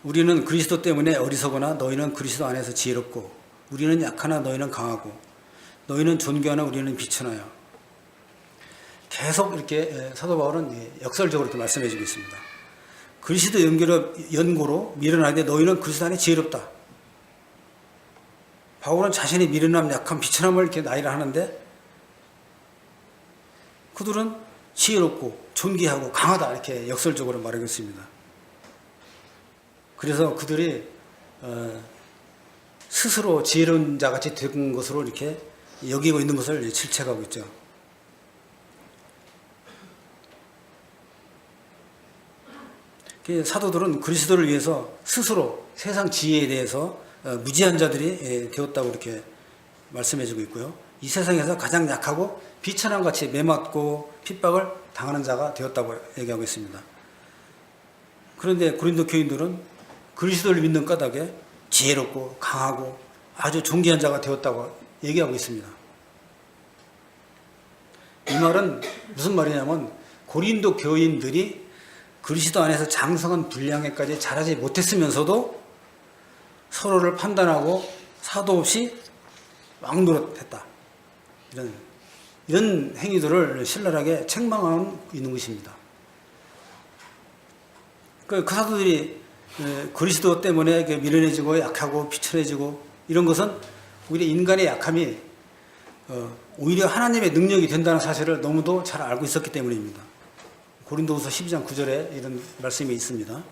우리는 그리스도 때문에 어리석으나 너희는 그리스도 안에서 지혜롭고 우리는 약하나 너희는 강하고 너희는 존귀하나 우리는 비천하여. 계속 이렇게 사도 바울은 역설적으로 이렇게 말씀해 주고 있습니다. 그리스도 연고로 미련하되 너희는 그리스도 안에 지혜롭다. 바울은 자신이 미련함, 약함, 비천함을 이렇게 나열을 하는데 그들은 지혜롭고 존귀하고 강하다, 이렇게 역설적으로 말하고 있습니다. 그래서 그들이 스스로 지혜로운 자같이 된 것으로 이렇게 여기고 있는 것을 질책하고 있죠. 사도들은 그리스도를 위해서 스스로 세상 지혜에 대해서 무지한 자들이 되었다고 이렇게 말씀해주고 있고요. 이 세상에서 가장 약하고 비천함 같이 매맞고 핍박을 당하는 자가 되었다고 얘기하고 있습니다. 그런데 고린도 교인들은 그리스도를 믿는 까닭에 지혜롭고 강하고 아주 존귀한 자가 되었다고 얘기하고 있습니다. 이 말은 무슨 말이냐면 고린도 교인들이 그리스도 안에서 장성한 분량에까지 자라지 못했으면서도 서로를 판단하고 사도 없이 왕노릇했다. 이런 행위들을 신랄하게 책망하고 있는 것입니다. 그 사도들이 그리스도 때문에 미련해지고 약하고 비천해지고 이런 것은 오히려 인간의 약함이 오히려 하나님의 능력이 된다는 사실을 너무도 잘 알고 있었기 때문입니다. 고린도후서 12장 9절에 이런 말씀이 있습니다.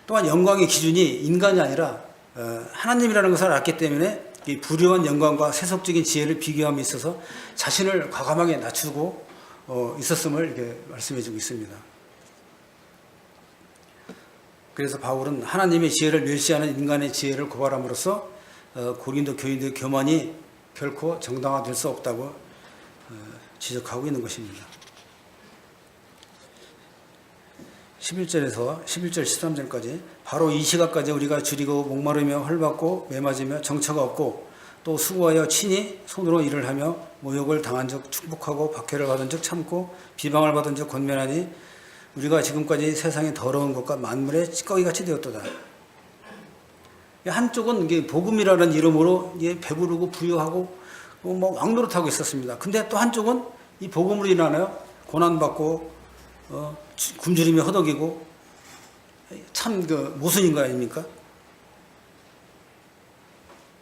또한 영광의 기준이 인간이 아니라 하나님이라는 것을 알기 때문에 이 불의한 영광과 세속적인 지혜를 비교함에 있어서 자신을 과감하게 낮추고 있었음을 이렇게 말씀해 주고 있습니다. 그래서 바울은 하나님의 지혜를 멸시하는 인간의 지혜를 고발함으로써 고린도 교인들의 교만이 결코 정당화될 수 없다고 지적하고 있는 것입니다. 11절에서 11절 13절까지 바로 이 시각까지 우리가 줄이고 목마르며 헐벗고 매맞으며 정처가 없고 또 수고하여 친히 손으로 일을 하며 모욕을 당한 적 축복하고 박해를 받은 적 참고 비방을 받은 적 권면하니 우리가 지금까지 세상의 더러운 것과 만물의 찌꺼기같이 되었도다. 한쪽은 이게 복음이라는 이름으로 이게 배부르고 부유하고 뭐 왕노릇하고 있었습니다. 근데 또 한쪽은 이 복음으로 인하여 고난받고 굶주리며 허덕이고 참 모순인 거 아닙니까?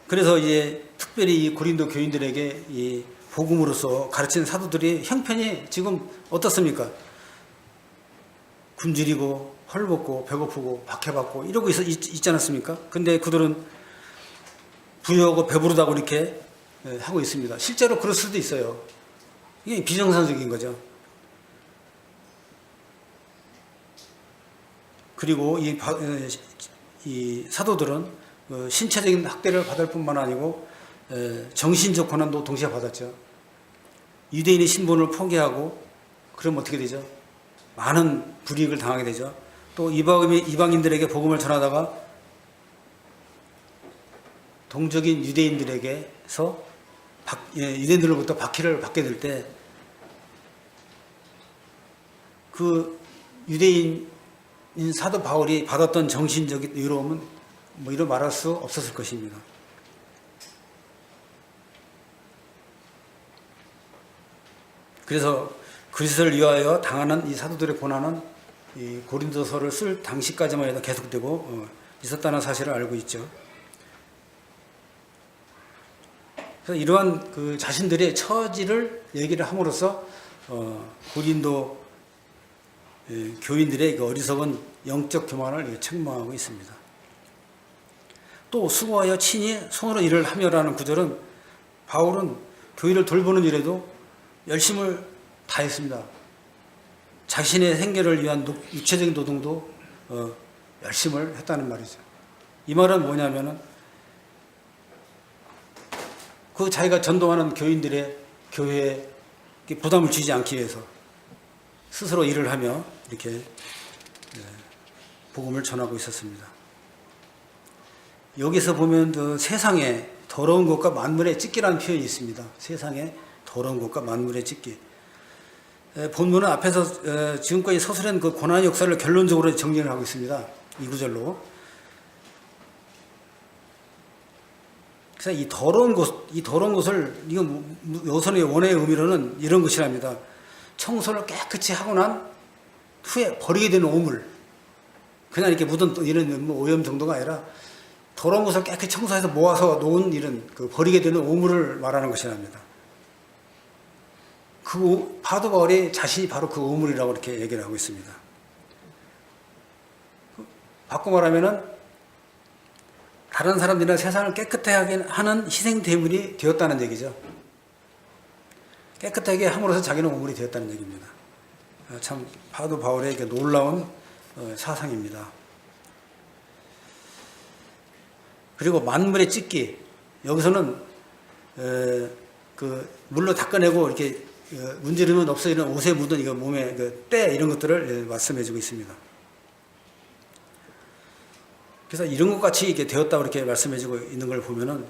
그래서 이제 특별히 이 고린도 교인들에게 이 복음으로서 가르치는 사도들이 형편이 지금 어떻습니까? 굶주리고 헐벗고 배고프고 박해받고 이러고 있지 않았습니까? 근데 그들은 부유하고 배부르다고 이렇게 하고 있습니다. 실제로 그럴 수도 있어요. 이게 비정상적인 거죠. 그리고 이 사도들은 신체적인 학대를 받을 뿐만 아니고 정신적 고난도 동시에 받았죠. 유대인의 신분을 포기하고 그러면 어떻게 되죠? 많은 불이익을 당하게 되죠. 또 이방인들에게 복음을 전하다가 동적인 유대인들에게서 유대인들로부터 박해를 받게 될 때 그 유대인인 사도 바울이 받았던 정신적인 의로움은 뭐 이루 말할 수 없었을 것입니다. 그래서 그리스도를 위하여 당하는 이 사도들의 고난은 이 고린도서를 쓸 당시까지만 해도 계속되고 있었다는 사실을 알고 있죠. 그래서 이러한 그 자신들의 처지를 얘기를 함으로써 고린도 교인들의 그 어리석은 영적 교만을 책망하고 있습니다. 또 수고하여 친히 손으로 일을 하며라는 구절은 바울은 교회를 돌보는 일에도 열심을 다했습니다. 자신의 생계를 위한 육체적인 노동도 열심을 했다는 말이죠. 이 말은 뭐냐면은 그 자기가 전도하는 교인들의 교회에 부담을 주지 않기 위해서 스스로 일을 하며 이렇게 복음을 전하고 있었습니다. 여기서 보면 그 세상에 더러운 것과 만물의 찢기라는 표현이 있습니다. 세상에 더러운 것과 만물의 찢기. 본문은 앞에서 지금까지 서술한 그 고난의 역사를 결론적으로 정리를 하고 있습니다. 이 구절로. 그래서 이 더러운 것을 이거 요선의 원어의 의미로는 이런 것이랍니다. 청소를 깨끗이 하고 난 후에 버리게 되는 오물. 그냥 이렇게 묻은 이런 오염 정도가 아니라 더러운 것을 깨끗이 청소해서 모아서 놓은 이런 그 버리게 되는 오물을 말하는 것이랍니다. 그 사도 바울이 자신이 바로 그 오물이라고 이렇게 얘기를 하고 있습니다. 바꿔 말하면은 다른 사람들이나 세상을 깨끗하게 하는 희생 대물이 되었다는 얘기죠. 깨끗하게 함으로써 자기는 오물이 되었다는 얘기입니다. 참 사도 바울의 놀라운 사상입니다. 그리고 만물의 찢기, 여기서는 그 물로 닦아내고 이렇게 문지르면 없어지는 옷에 묻은 이거 몸에 때 이런 것들을 말씀해주고 있습니다. 그래서 이런 것 같이 이렇게 되었다고 이렇게 말씀해주고 있는 걸 보면은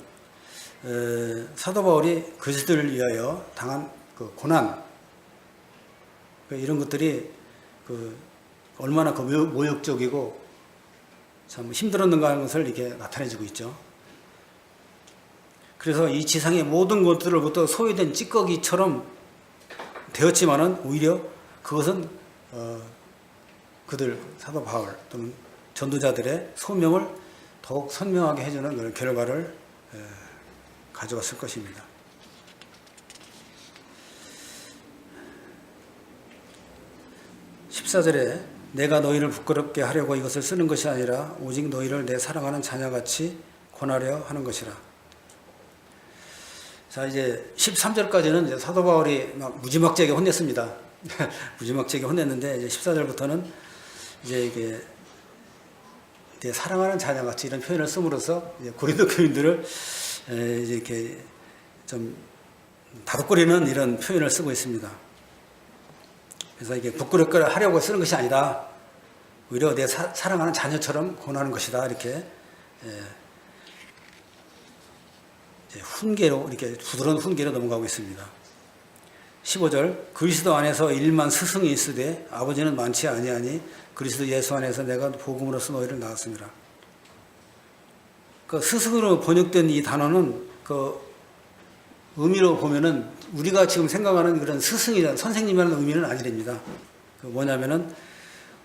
사도 바울이 그리스도를 위하여 당한 그 고난 이런 것들이 얼마나 모욕적이고 참 힘들었는가 하는 것을 이렇게 나타내주고 있죠. 그래서 이 지상의 모든 것들로부터 소외된 찌꺼기처럼 되었지만은 오히려 그것은 그들 사도 바울 또는 전도자들의 소명을 더욱 선명하게 해주는 그런 결과를 가져왔을 것입니다. 14절에 내가 너희를 부끄럽게 하려고 이것을 쓰는 것이 아니라 오직 너희를 내 사랑하는 자녀같이 권하려 하는 것이라. 자, 이제 13절까지는 이제 사도 바울이 막 무지막지하게 혼냈습니다. 무지막지하게 혼냈는데 이제 14절부터는 이제 이게 사랑하는 자녀같이 이런 표현을 씀으로써 이제 고린도 교인들을 이제 이렇게 좀 다독거리는 이런 표현을 쓰고 있습니다. 그래서 이게 부끄럽게 하려고 쓰는 것이 아니라 오히려 내 사랑하는 자녀처럼 권하는 것이다. 이렇게 훈계로 이렇게 부드러운 훈계로 넘어가고 있습니다. 15절 그리스도 안에서 일만 스승이 있으되 아버지는 많지 아니하니 그리스도 예수 안에서 내가 복음으로써 너희를 낳았습니다. 그 스승으로 번역된 이 단어는 그 의미로 보면은 우리가 지금 생각하는 그런 스승이라는 선생님이라는 의미는 아니랍니다. 그 뭐냐면은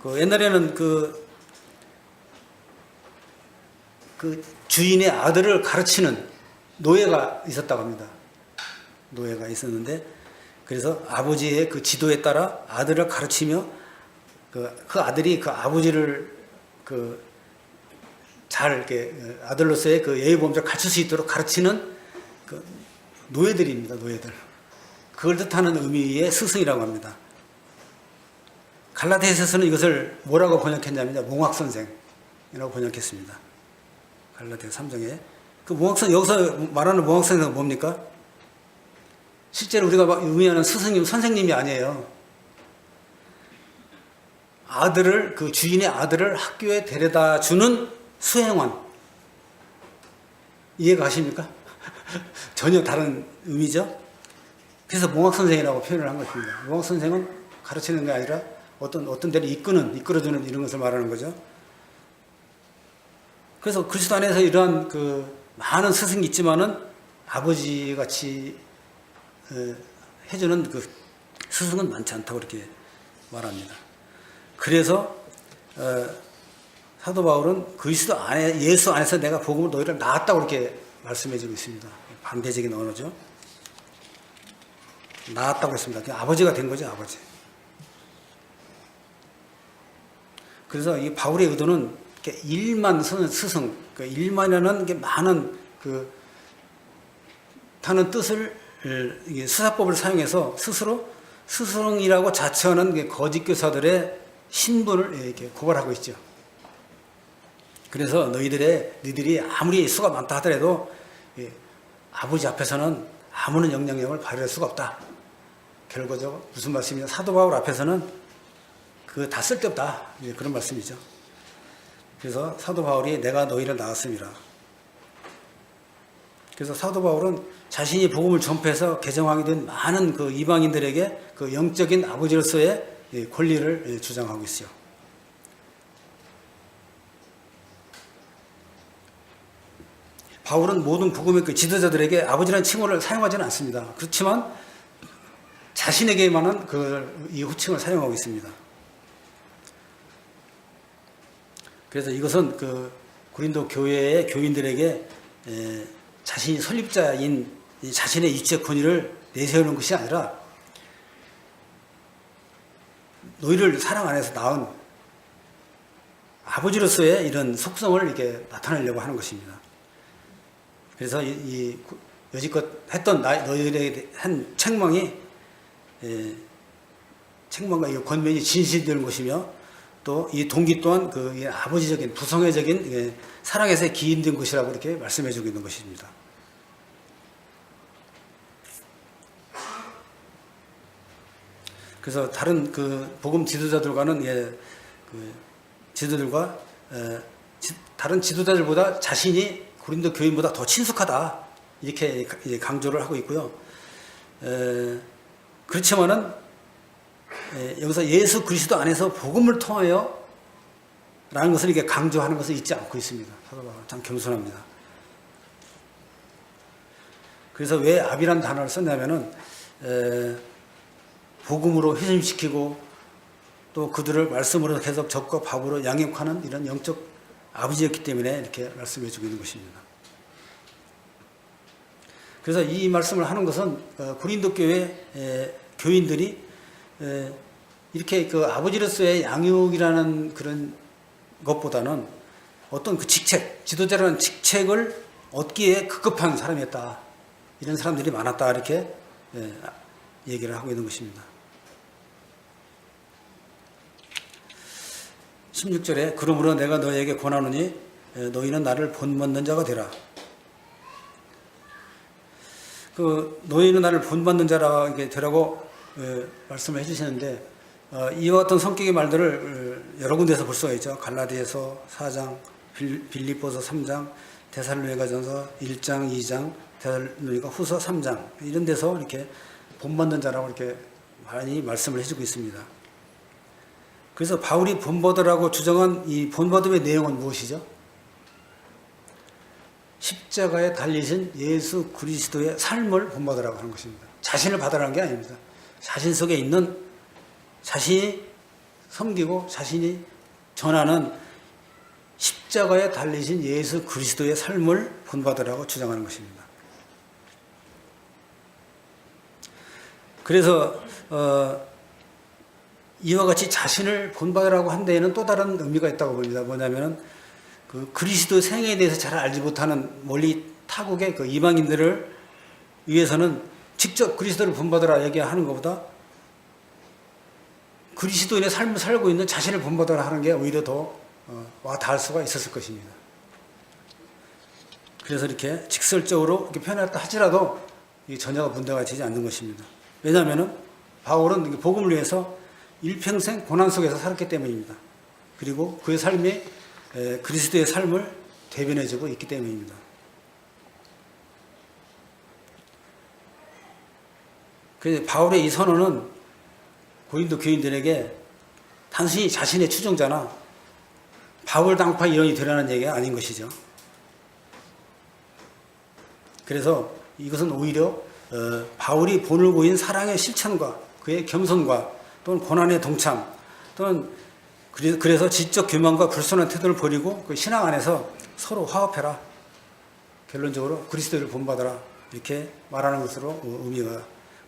그 옛날에는 그 주인의 아들을 가르치는 노예가 있었다고 합니다. 노예가 있었는데 그래서 아버지의 그 지도에 따라 아들을 가르치며 그 아들이 그 아버지를 잘 이렇게 아들로서의 그 예의범죄를 갖출 수 있도록 가르치는 그 노예들입니다. 노예들. 그걸 뜻하는 의미의 스승이라고 합니다. 갈라디아서는 이것을 뭐라고 번역했냐면요. 몽학선생이라고 번역했습니다. 갈라디아 3장에. 그 몽학선, 여기서 말하는 몽학선생은 뭡니까? 실제로 우리가 의미하는 스승님, 선생님이 아니에요. 아들을, 그 주인의 아들을 학교에 데려다 주는 수행원. 이해가 가십니까? 전혀 다른 의미죠. 그래서 몽학선생이라고 표현을 한 것입니다. 몽학선생은 가르치는 게 아니라 어떤 데를 이끌어주는 이런 것을 말하는 거죠. 그래서 그리스도 안에서 이러한 많은 스승이 있지만은 아버지 같이 해주는 그 스승은 많지 않다고 이렇게 말합니다. 그래서 사도 바울은 그리스도 안에 예수 안에서 내가 복음을 너희를 낳았다고 이렇게 말씀해주고 있습니다. 반대적인 언어죠. 낳았다고 했습니다. 아버지가 된 거죠, 아버지. 그래서 이 바울의 의도는 일만 스승, 일만이라는 게 많은 타는 뜻을 수사법을 사용해서 스스로 스승이라고 자처하는 거짓 교사들의 신분을 이렇게 고발하고 있죠. 그래서 너희들이 아무리 수가 많다 하더라도 아버지 앞에서는 아무런 영향력을 발휘할 수가 없다. 결과적으로 무슨 말씀이냐? 사도 바울 앞에서는 다 쓸데없다. 그런 말씀이죠. 그래서 사도 바울이 내가 너희를 낳았음이라. 그래서 사도 바울은 자신이 복음을 전폐해서 개정하게 된 많은 이방인들에게 영적인 아버지로서의 권리를 주장하고 있어요. 바울은 모든 복음의 지도자들에게 아버지라는 칭호를 사용하지는 않습니다. 그렇지만 자신에게만은 이 호칭을 사용하고 있습니다. 그래서 이것은 고린도 교회의 교인들에게 자신이 설립자인 자신의 이적 권위를 내세우는 것이 아니라 너희를 사랑 안에서 낳은 아버지로서의 이런 속성을 이렇게 나타내려고 하는 것입니다. 그래서 이 여지껏 했던 너희들에게 한 책망이 책망과 이 권면이 진실되는 것이며 또 이 동기 또한 아버지적인 부성애적인 사랑에서 기인된 것이라고 이렇게 말씀해주고 있는 것입니다. 그래서 다른 복음 지도자들과는 지도들과 다른 지도자들보다 자신이 고린도 교인보다 더 친숙하다 이렇게 강조를 하고 있고요. 그렇지만은 여기서 예수 그리스도 안에서 복음을 통하여 라는 것을 이렇게 강조하는 것을 잊지 않고 있습니다. 참 겸손합니다. 그래서 왜 압이라는 단어를 썼냐면은 복음으로 회심시키고 또 그들을 말씀으로 계속 적과 밥으로 양육하는 이런 영적 아버지였기 때문에 이렇게 말씀해 주고 있는 것입니다. 그래서 이 말씀을 하는 것은 고린도 교회 교인들이 이렇게 그 아버지로서의 양육이라는 그런 것보다는 어떤 그 직책, 지도자라는 직책을 얻기에 급급한 사람이었다. 이런 사람들이 많았다. 이렇게 얘기를 하고 있는 것입니다. 16절에 그러므로 내가 너희에게 권하노니 너희는 나를 본받는 자가 되라. 그 너희는 나를 본받는 자라 이렇게 되라고 말씀을 해주시는데 이와 같은 성격의 말들을 여러 군데서 볼 수가 있죠. 갈라디아서 4장, 빌립보서 3장, 데살로니가전서 1장, 2장, 데살로니가 후서 3장 이런 데서 이렇게 본받는 자라고 이렇게 많이 말씀을 해주고 있습니다. 그래서 바울이 본받으라고 주장한 이 본받음의 내용은 무엇이죠? 십자가에 달리신 예수 그리스도의 삶을 본받으라고 하는 것입니다. 자신을 받으라는 게 아닙니다. 자신 속에 있는 자신이 섬기고 자신이 전하는 십자가에 달리신 예수 그리스도의 삶을 본받으라고 주장하는 것입니다. 그래서 이와 같이 자신을 본받으라고 한 데에는 또 다른 의미가 있다고 봅니다. 뭐냐면은 그 그리스도 생애에 대해서 잘 알지 못하는 멀리 타국의 그 이방인들을 위해서는 직접 그리스도를 본받으라 얘기하는 것보다 그리스도인의 삶을 살고 있는 자신을 본받으라 하는 게 오히려 더 와 닿을 수가 있었을 것입니다. 그래서 이렇게 직설적으로 이렇게 표현했다 하지라도 전혀 문제가 되지 않는 것입니다. 왜냐하면은 바울은 복음을 위해서 일평생 고난 속에서 살았기 때문입니다. 그리고 그의 삶이 그리스도의 삶을 대변해주고 있기 때문입니다. 그래서 바울의 이 선언은 고린도 교인들에게 단순히 자신의 추종자나 바울 당파 일원이 되라는 얘기가 아닌 것이죠. 그래서 이것은 오히려 바울이 본을 보인 사랑의 실천과 그의 겸손과 또는 고난의 동참 또는 그래서 지적 교만과 불순한 태도를 버리고 그 신앙 안에서 서로 화합해라. 결론적으로 그리스도를 본받아라. 이렇게 말하는 것으로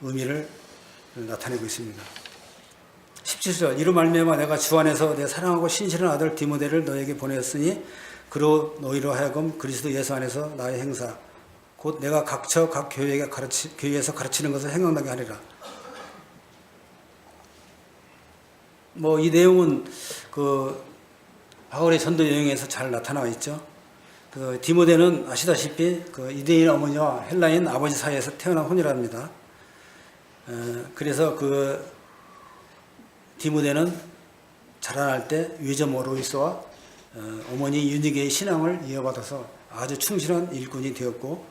의미를 나타내고 있습니다. 17절 이로 말미암아 내가 주 안에서 내 사랑하고 신실한 아들 디모데를 너에게 보냈으니 그로 너희로 하여금 그리스도 예수 안에서 나의 행사 곧 내가 각처 각 교회에서 가르치는 것을 행하게 하리라. 뭐 이 내용은 그 바울의 전도 여행에서 잘 나타나 있죠. 그 디모데는 아시다시피 그 유대인 어머니와 헬라인 아버지 사이에서 태어난 혼이랍니다. 그래서 그 디모데는 자라날 때 외조모 로이스와 어머니 유니게의 신앙을 이어받아서 아주 충실한 일꾼이 되었고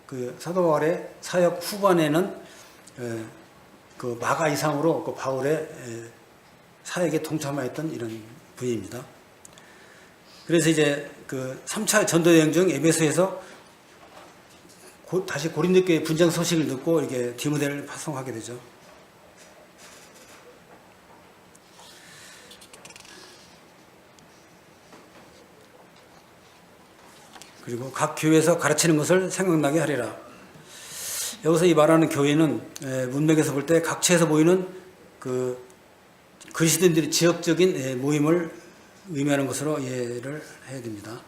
그 사도 바울의 사역 후반에는 그 마가 이상으로 그 바울의 사역에 동참하였던 이런 분입니다. 그래서 이제 그 3차 전도 여행 중 에베소에서 다시 고린도 교회 분쟁 소식을 듣고 이렇게 디모데를 파송하게 되죠. 그리고 각 교회에서 가르치는 것을 생각나게 하리라. 여기서 이 말하는 교회는 문맥에서 볼 때 각처에서 모이는 그 그리스도인들의 지역적인 모임을 의미하는 것으로 이해를 해야 됩니다.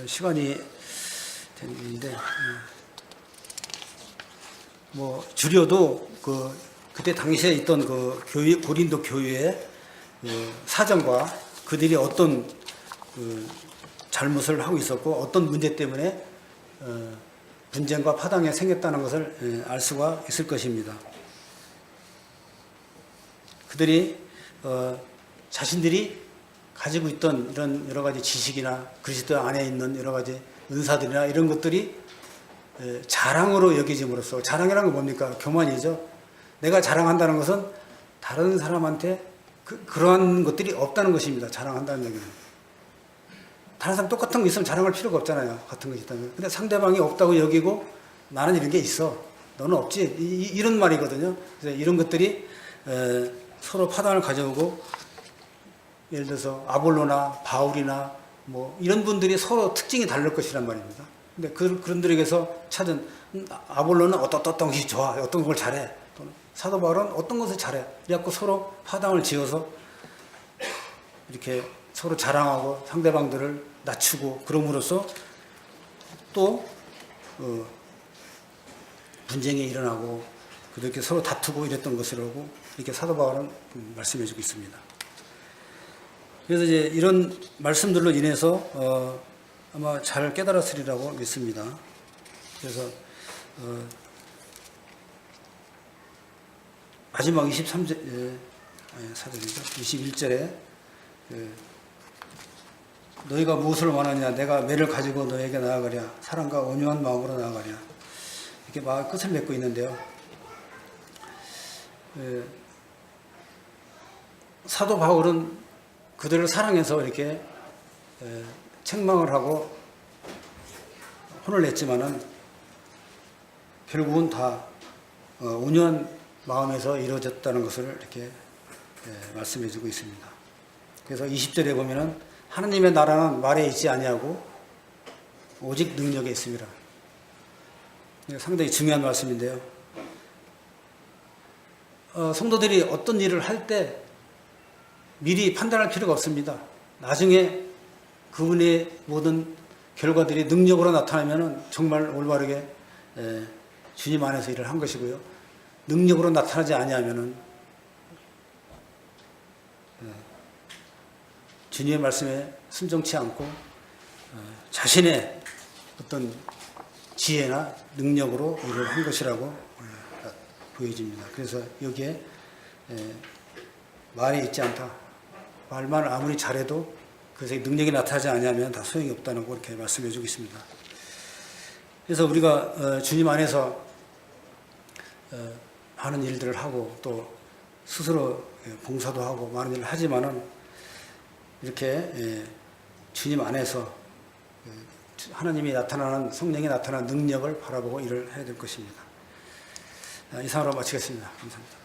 시간이 됐는데 뭐 줄여도 그때 당시에 있던 그 교회 고린도 교회의 그 사정과 그들이 어떤 그 잘못을 하고 있었고 어떤 문제 때문에 분쟁과 파당이 생겼다는 것을 알 수가 있을 것입니다. 그들이 자신들이 가지고 있던 이런 여러 가지 지식이나 그리스도 안에 있는 여러 가지 은사들이나 이런 것들이 자랑으로 여겨짐으로써 자랑이라는 건 뭡니까? 교만이죠. 내가 자랑한다는 것은 다른 사람한테 그러한 것들이 없다는 것입니다. 자랑한다는 얘기는. 다른 사람 똑같은 거 있으면 자랑할 필요가 없잖아요. 같은 것이 있다면. 근데 상대방이 없다고 여기고 나는 이런 게 있어. 너는 없지. 이런 말이거든요. 그래서 이런 것들이 서로 파단을 가져오고 예를 들어서 아볼로나 바울이나 뭐 이런 분들이 서로 특징이 다를 것이란 말입니다. 근데 그런 분들에게서 찾은 아볼로는 어떤 것이 좋아. 어떤 걸 잘해. 사도 바울은 어떤 것을 잘해. 그래갖고 서로 파당을 지어서 이렇게 서로 자랑하고 상대방들을 낮추고 그럼으로써 또 분쟁이 일어나고 그렇게 서로 다투고 이랬던 것이라고 이렇게 사도 바울은 말씀해 주고 있습니다. 그래서 이제 이런 말씀들로 인해서 아마 잘 깨달았으리라고 믿습니다. 그래서 마지막 23절 사절이죠. 21절에 너희가 무엇을 원하냐 내가 매를 가지고 너에게 나아가랴 사랑과 온유한 마음으로 나아가랴 이렇게 막 끝을 맺고 있는데요. 사도 바울은 그들을 사랑해서 이렇게 책망을 하고 혼을 냈지만은 결국은 다 온유한 마음에서 이루어졌다는 것을 이렇게 말씀해 주고 있습니다. 그래서 20절에 보면은 하나님의 나라는 말에 있지 아니하고 오직 능력에 있습니다. 상당히 중요한 말씀인데요. 성도들이 어떤 일을 할 때 미리 판단할 필요가 없습니다. 나중에 그분의 모든 결과들이 능력으로 나타나면 정말 올바르게 주님 안에서 일을 한 것이고요. 능력으로 나타나지 아니하면 주님의 말씀에 순종치 않고 자신의 어떤 지혜나 능력으로 일을 한 것이라고 보여집니다. 그래서 여기에 말에 있지 않다. 말만 아무리 잘해도 그것에 능력이 나타나지 않으면 다 소용이 없다는 거 이렇게 말씀해 주고 있습니다. 그래서 우리가 주님 안에서 많은 일들을 하고 또 스스로 봉사도 하고 많은 일을 하지만은 이렇게 주님 안에서 하나님이 나타나는 성령이 나타나는 능력을 바라보고 일을 해야 될 것입니다. 이상으로 마치겠습니다. 감사합니다.